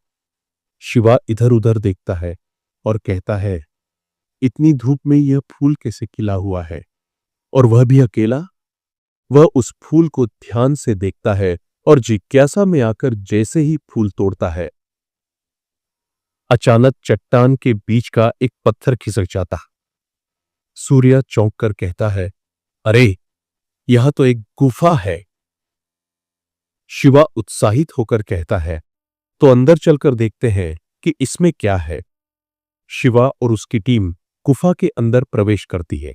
शिवा इधर उधर देखता है और कहता है, इतनी धूप में यह फूल कैसे खिला हुआ है, और वह भी अकेला। वह उस फूल को ध्यान से देखता है और जिज्ञासा में आकर जैसे ही फूल तोड़ता है, अचानक चट्टान के बीच का एक पत्थर खिसक जाता। सूर्य चौंक कर कहता है, अरे यह तो एक गुफा है। शिवा उत्साहित होकर कहता है, तो अंदर चलकर देखते हैं कि इसमें क्या है। शिवा और उसकी टीम गुफा के अंदर प्रवेश करती है।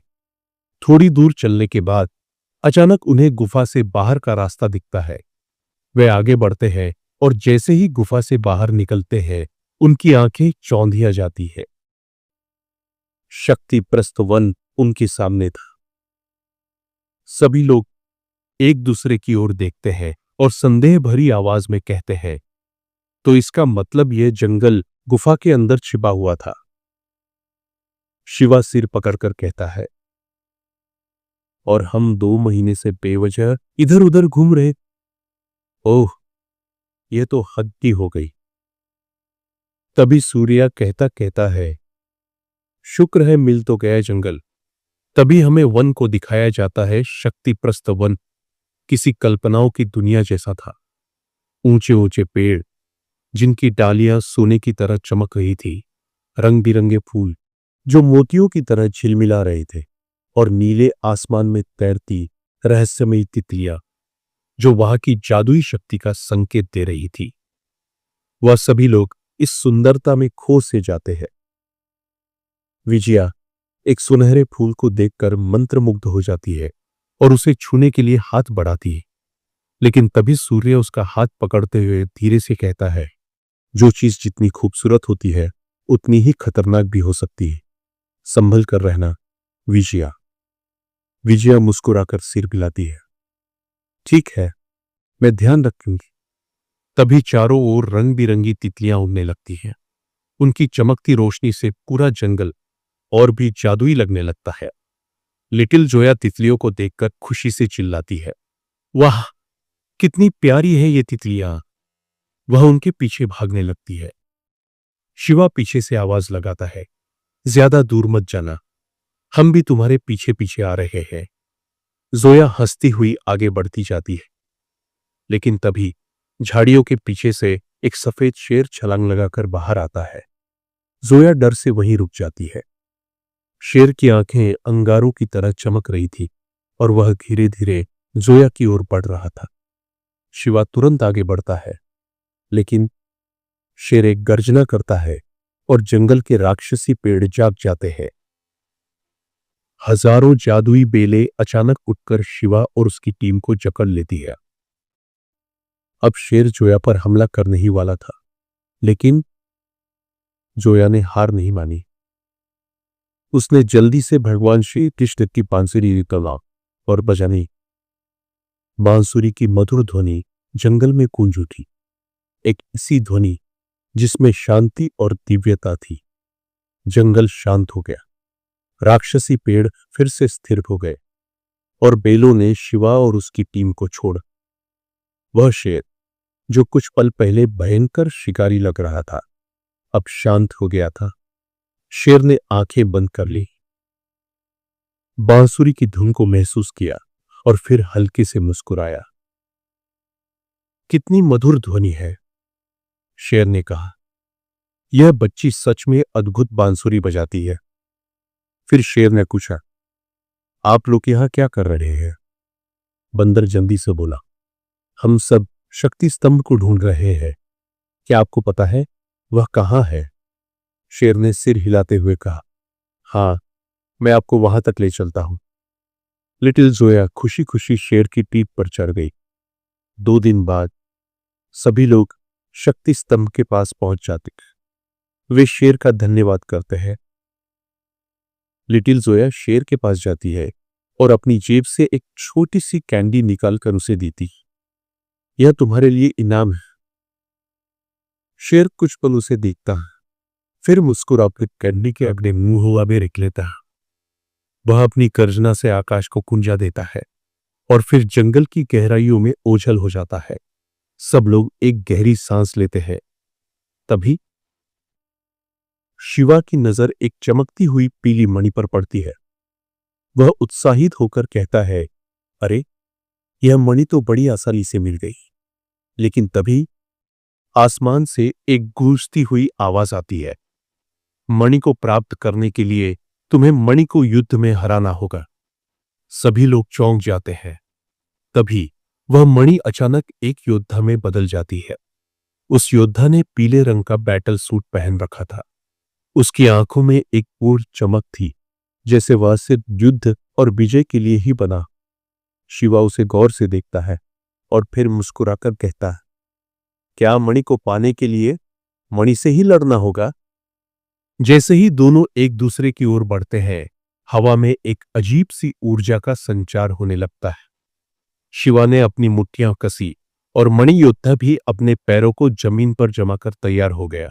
थोड़ी दूर चलने के बाद अचानक उन्हें गुफा से बाहर का रास्ता दिखता है। वे आगे बढ़ते हैं और जैसे ही गुफा से बाहर निकलते हैं, उनकी आंखें चौंधिया जाती है। शक्तिप्रस्त वन उनके सामने था। सभी लोग एक दूसरे की ओर देखते हैं और संदेह भरी आवाज में कहते हैं, तो इसका मतलब यह जंगल गुफा के अंदर छिपा हुआ था। शिवा सिर पकड़कर कहता है, और हम 2 महीने से बेवजह इधर उधर घूम रहे। ओह, यह तो हद ही हो गई। तभी सूर्या कहता कहता है, शुक्र है मिल तो गया जंगल। तभी हमें वन को दिखाया जाता है। शक्तिप्रस्त वन किसी कल्पनाओं की दुनिया जैसा था। ऊंचे ऊंचे पेड़ जिनकी डालियां सोने की तरह चमक रही थी, रंग बिरंगे फूल जो मोतियों की तरह झिलमिला रहे थे, और नीले आसमान में तैरती रहस्यमयी तितलियां जो वहां की जादुई शक्ति का संकेत दे रही थी। वह सभी लोग इस सुंदरता में खो से जाते हैं। विजया एक सुनहरे फूल को देखकर मंत्रमुग्ध हो जाती है और उसे छूने के लिए हाथ बढ़ाती है, लेकिन तभी सूर्य उसका हाथ पकड़ते हुए धीरे से कहता है, जो चीज जितनी खूबसूरत होती है उतनी ही खतरनाक भी हो सकती है। संभल कर रहना विजया। विजया मुस्कुराकर सिर हिलाती है, ठीक है, मैं ध्यान रखूंगी। तभी चारों ओर रंग बिरंगी तितलियां उड़ने लगती हैं। उनकी चमकती रोशनी से पूरा जंगल और भी जादुई लगने लगता है। लिटिल जोया तितलियों को देखकर खुशी से चिल्लाती है, वाह कितनी प्यारी है ये तितलियां। वह उनके पीछे भागने लगती है। शिवा पीछे से आवाज लगाता है, ज्यादा दूर मत जाना, हम भी तुम्हारे पीछे पीछे आ रहे हैं। जोया हंसती हुई आगे बढ़ती जाती है, लेकिन तभी झाड़ियों के पीछे से एक सफेद शेर छलांग लगाकर बाहर आता है। जोया डर से वहीं रुक जाती है। शेर की आंखें अंगारों की तरह चमक रही थी और वह धीरे धीरे जोया की ओर बढ़ रहा था। शिवा तुरंत आगे बढ़ता है, लेकिन शेर एक गर्जना करता है और जंगल के राक्षसी पेड़ जाग जाते हैं। हजारों जादुई बेलें अचानक उठकर शिवा और उसकी टीम को जकड़ लेती है। अब शेर जोया पर हमला करने ही वाला था, लेकिन जोया ने हार नहीं मानी। उसने जल्दी से भगवान श्री कृष्ण की बांसुरी निकाला और बजानी। बांसुरी की मधुर ध्वनि जंगल में गूंज उठी, एक ऐसी ध्वनि जिसमें शांति और दिव्यता थी। जंगल शांत हो गया। राक्षसी पेड़ फिर से स्थिर हो गए और बेलों ने शिवा और उसकी टीम को छोड़। वह शेर जो कुछ पल पहले भयंकर शिकारी लग रहा था, अब शांत हो गया था। शेर ने आंखें बंद कर ली, बांसुरी की धुन को महसूस किया और फिर हल्के से मुस्कुराया। कितनी मधुर ध्वनि है, शेर ने कहा। यह बच्ची सच में अद्भुत बांसुरी बजाती है। फिर शेर ने पूछा, आप लोग यहां क्या कर रहे हैं? बंदर जल्दी से बोला, हम सब शक्ति स्तंभ को ढूंढ रहे हैं। क्या आपको पता है वह कहां है? शेर ने सिर हिलाते हुए कहा, हाँ, मैं आपको वहां तक ले चलता हूं। लिटिल जोया खुशी खुशी शेर की पीठ पर चढ़ गई। 2 दिन बाद सभी लोग शक्ति स्तंभ के पास पहुंच जाते हैं। वे शेर का धन्यवाद करते हैं। लिटिल जोया शेर के पास जाती है और अपनी जेब से एक छोटी सी कैंडी निकालकर उसे देती। यह तुम्हारे लिए इनाम है। शेर कुछ पल उसे देखता है, फिर मुस्कुराकर कैंडी के अपने मुंह हुआ में रख लेता है। वह अपनी गर्जना से आकाश को कुंजा देता है और फिर जंगल की गहराइयों में ओझल हो जाता है। सब लोग एक गहरी सांस लेते हैं। तभी शिवा की नजर एक चमकती हुई पीली मणि पर पड़ती है। वह उत्साहित होकर कहता है, अरे, यह मणि तो बड़ी आसानी से मिल गई। लेकिन तभी आसमान से एक गूंजती हुई आवाज आती है, मणि को प्राप्त करने के लिए तुम्हें मणि को युद्ध में हराना होगा। सभी लोग चौंक जाते हैं। तभी वह मणि अचानक एक योद्धा में बदल जाती है। उस योद्धा ने पीले रंग का बैटल सूट पहन रखा था। उसकी आंखों में एक पूर्ण चमक थी, जैसे वह सिर्फ युद्ध और विजय के लिए ही बना। शिवा उसे गौर से देखता है और फिर मुस्कुराकर कहता है, क्या मणि को पाने के लिए मणि से ही लड़ना होगा? जैसे ही दोनों एक दूसरे की ओर बढ़ते हैं, हवा में एक अजीब सी ऊर्जा का संचार होने लगता है। शिवा ने अपनी मुट्ठियां कसी और मणि योद्धा भी अपने पैरों को जमीन पर जमाकर तैयार हो गया।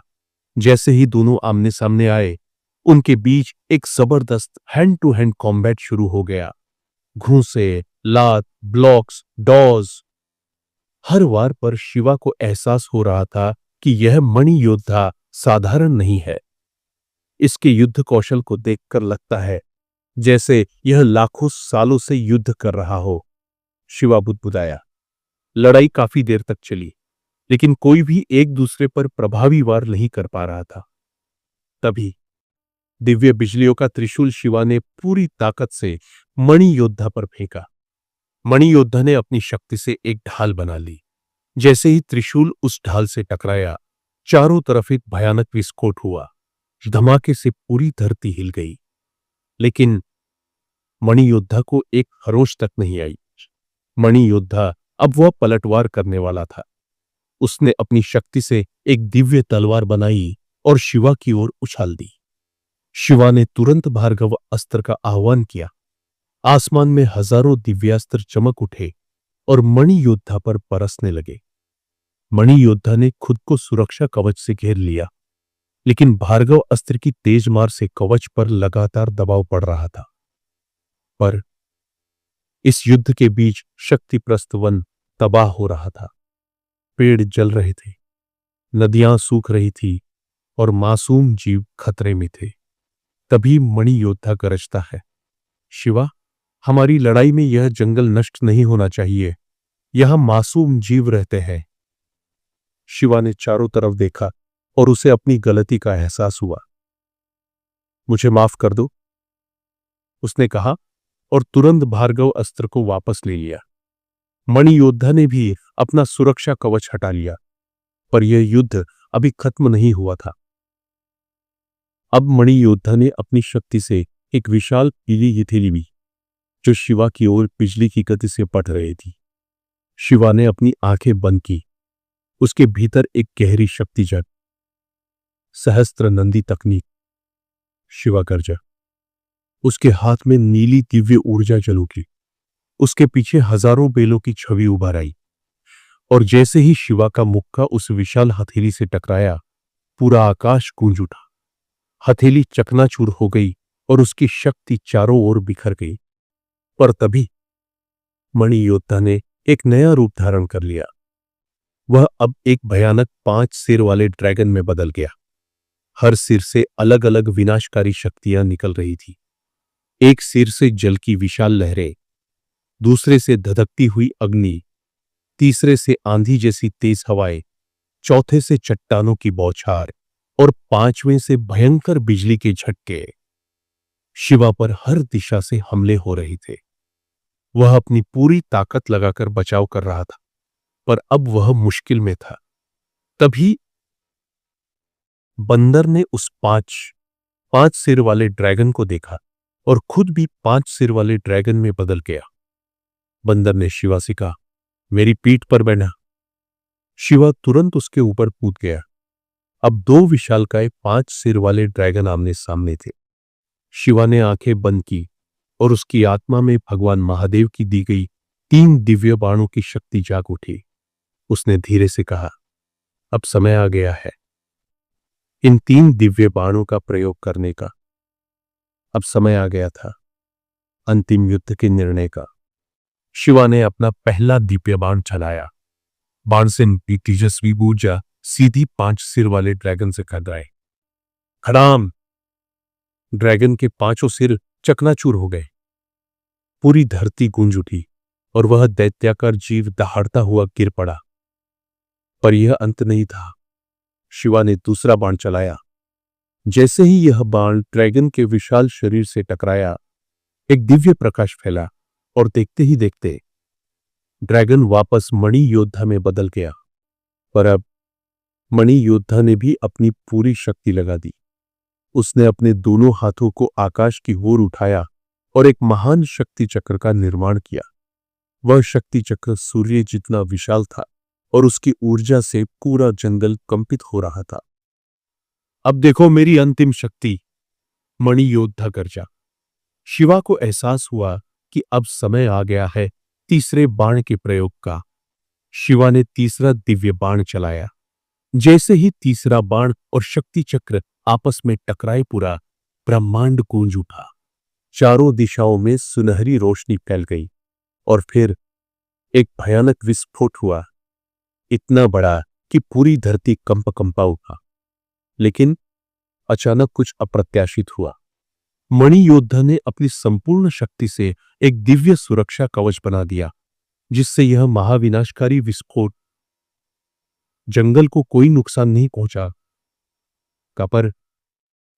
जैसे ही दोनों आमने सामने आए, उनके बीच एक जबरदस्त हैंड टू हैंड कॉम्बैट शुरू हो गया। घूंसे, लात, ब्लॉक्स, डॉज, हर वार पर शिवा को एहसास हो रहा था कि यह मणि योद्धा साधारण नहीं है। इसके युद्ध कौशल को देखकर लगता है जैसे यह लाखों सालों से युद्ध कर रहा हो। शिवा बुदबुदाया। लड़ाई काफी देर तक चली, लेकिन कोई भी एक दूसरे पर प्रभावी वार नहीं कर पा रहा था। तभी दिव्य बिजलियों का त्रिशूल शिवा ने पूरी ताकत से मणि योद्धा पर फेंका। मणि योद्धा ने अपनी शक्ति से एक ढाल बना ली। जैसे ही त्रिशूल उस ढाल से टकराया, चारों तरफ एक भयानक विस्फोट हुआ। धमाके से पूरी धरती हिल गई। लेकिन मणि योद्धा को एक खरोच तक नहीं आई। मणि योद्धा अब वह पलटवार करने वाला था। उसने अपनी शक्ति से एक दिव्य तलवार बनाई और शिवा की ओर उछाल दी। शिवा ने तुरंत भार्गव अस्त्र का आह्वान किया। आसमान में हजारों दिव्यास्त्र चमक उठे और मणि योद्धा पर बरसने लगे। मणि योद्धा ने खुद को सुरक्षा कवच से घेर लिया, लेकिन भार्गव अस्त्र की तेज मार से कवच पर लगातार दबाव पड़ रहा था। पर इस युद्ध के बीच शक्तिप्रस्त वन तबाह हो रहा था। पेड़ जल रहे थे, नदियां सूख रही थी और मासूम जीव खतरे में थे। तभी मणि योद्धा गरजता है, शिवा, हमारी लड़ाई में यह जंगल नष्ट नहीं होना चाहिए। यहां मासूम जीव रहते हैं। शिवा ने चारों तरफ देखा और उसे अपनी गलती का एहसास हुआ। मुझे माफ कर दो, उसने कहा और तुरंत भार्गव अस्त्र को वापस ले लिया। मणि योद्धा ने भी अपना सुरक्षा कवच हटा लिया, पर यह युद्ध अभी खत्म नहीं हुआ था। अब मणि योद्धा ने अपनी शक्ति से एक विशाल पीली हथेली ली, जो शिवा की ओर बिजली की गति से बढ़ रही थी। शिवा ने अपनी आंखें बंद की। उसके भीतर एक गहरी शक्ति जग। सहस्त्र नंदी तकनीक। शिवा गर्जा। उसके हाथ में नीली दिव्य ऊर्जा जल उठी। उसके पीछे हजारों बेलों की छवि उभर आई और जैसे ही शिवा का मुक्का उस विशाल हथेली से टकराया, पूरा आकाश गूंज उठा। हथेली चकनाचूर हो गई और उसकी शक्ति चारों ओर बिखर गई। पर तभी मणि योद्धा ने एक नया रूप धारण कर लिया। वह अब एक भयानक 5 सिर वाले ड्रैगन में बदल गया। हर सिर से अलग अलग विनाशकारी शक्तियां निकल रही थी। एक सिर से जल की विशाल लहरें, दूसरे से धधकती हुई अग्नि, तीसरे से आंधी जैसी तेज हवाएं, चौथे से चट्टानों की बौछार और 5वें से भयंकर बिजली के झटके। शिवा पर हर दिशा से हमले हो रहे थे। वह अपनी पूरी ताकत लगाकर बचाव कर रहा था, पर अब वह मुश्किल में था। तभी बंदर ने उस पांच सिर वाले ड्रैगन को देखा और खुद भी 5 सिर वाले ड्रैगन में बदल गया। बंदर ने शिवा से कहा, मेरी पीठ पर बैठा। शिवा तुरंत उसके ऊपर कूद गया। अब दो विशालकाय 5 सिर वाले ड्रैगन आमने सामने थे। शिवा ने आंखें बंद की और उसकी आत्मा में भगवान महादेव की दी गई 3 दिव्य बाणों की शक्ति जाग उठी। उसने धीरे से कहा, अब समय आ गया है इन 3 दिव्य बाणों का प्रयोग करने का। अब समय आ गया था अंतिम युद्ध के निर्णय का। शिवा ने अपना पहला दिव्य बाण चलाया। बाण से निकली तेजस्वी ऊर्जा सीधी 5 सिर वाले ड्रैगन से टकराए। खड़ाम! ड्रैगन के 5 सिर चकनाचूर हो गए। पूरी धरती गूंज उठी और वह दैत्याकार जीव दहाड़ता हुआ गिर पड़ा। पर यह अंत नहीं था। शिवा ने दूसरा बाण चलाया। जैसे ही यह बाण ड्रैगन के विशाल शरीर से टकराया, एक दिव्य प्रकाश फैला और देखते ही देखते ड्रैगन वापस मणि योद्धा में बदल गया। पर अब मणि योद्धा ने भी अपनी पूरी शक्ति लगा दी। उसने अपने दोनों हाथों को आकाश की ओर उठाया और एक महान शक्ति चक्र का निर्माण किया। वह शक्ति चक्र सूर्य जितना विशाल था और उसकी ऊर्जा से पूरा जंगल कंपित हो रहा था। अब देखो मेरी अंतिम शक्ति, मणि योद्धा गर्जा। शिवा को एहसास हुआ कि अब समय आ गया है तीसरे बाण के प्रयोग का। शिवा ने तीसरा दिव्य बाण चलाया। जैसे ही तीसरा बाण और शक्ति चक्र आपस में टकराए, पूरा ब्रह्मांड गूंज उठा। चारों दिशाओं में सुनहरी रोशनी फैल गई और फिर एक भयानक विस्फोट हुआ, इतना बड़ा कि पूरी धरती कंपा उठा। लेकिन अचानक कुछ अप्रत्याशित हुआ। मणि योद्धा ने अपनी संपूर्ण शक्ति से एक दिव्य सुरक्षा कवच बना दिया, जिससे यह महाविनाशकारी विस्फोट जंगल को कोई नुकसान नहीं पहुंचा। पर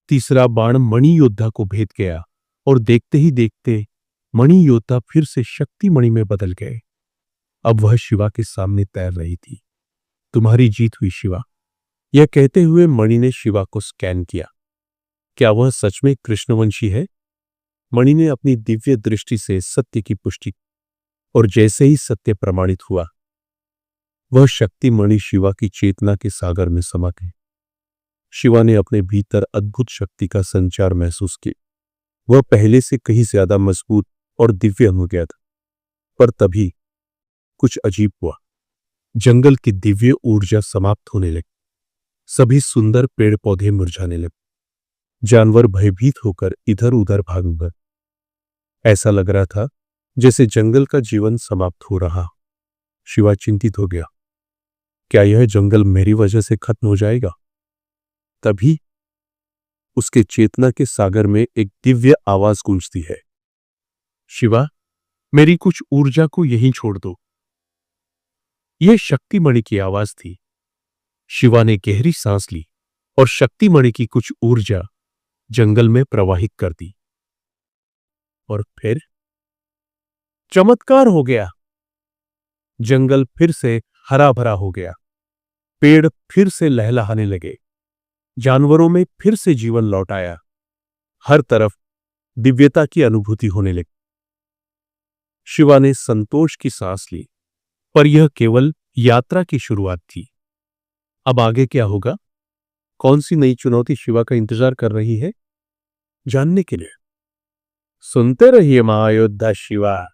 तीसरा बाण मणि योद्धा को भेद गया और देखते ही देखते मणि योद्धा फिर से शक्ति मणि में बदल गए। अब वह शिवा के सामने तैर रही थी। तुम्हारी जीत हुई शिवा। यह कहते हुए मणि ने शिवा को स्कैन किया। क्या वह सच में कृष्णवंशी है? मणि ने अपनी दिव्य दृष्टि से सत्य की पुष्टि, और जैसे ही सत्य प्रमाणित हुआ, वह शक्ति मणि शिवा की चेतना के सागर में समा गई। शिवा ने अपने भीतर अद्भुत शक्ति का संचार महसूस किया। वह पहले से कहीं ज्यादा मजबूत और दिव्य हो गया था। पर तभी कुछ अजीब हुआ। जंगल की दिव्य ऊर्जा समाप्त होने लगी। सभी सुंदर पेड़ पौधे मुरझाने लगे। जानवर भयभीत होकर इधर उधर भाग गए। ऐसा लग रहा था जैसे जंगल का जीवन समाप्त हो रहा। शिवा चिंतित हो गया। क्या यह जंगल मेरी वजह से खत्म हो जाएगा? तभी उसके चेतना के सागर में एक दिव्य आवाज गूंजती है। शिवा, मेरी कुछ ऊर्जा को यहीं छोड़ दो। यह शक्तिमणि की आवाज थी। शिवा ने गहरी सांस ली और शक्तिमणि की कुछ ऊर्जा जंगल में प्रवाहित कर दी। और फिर चमत्कार हो गया। जंगल फिर से हरा भरा हो गया। पेड़ फिर से लहलहाने लगे। जानवरों में फिर से जीवन लौट आया। हर तरफ दिव्यता की अनुभूति होने लगी। शिवा ने संतोष की सांस ली, पर यह केवल यात्रा की शुरुआत थी। अब आगे क्या होगा? कौन सी नई चुनौती शिवा का इंतजार कर रही है? जानने के लिए सुनते रहिए महायोद्धा शिवा।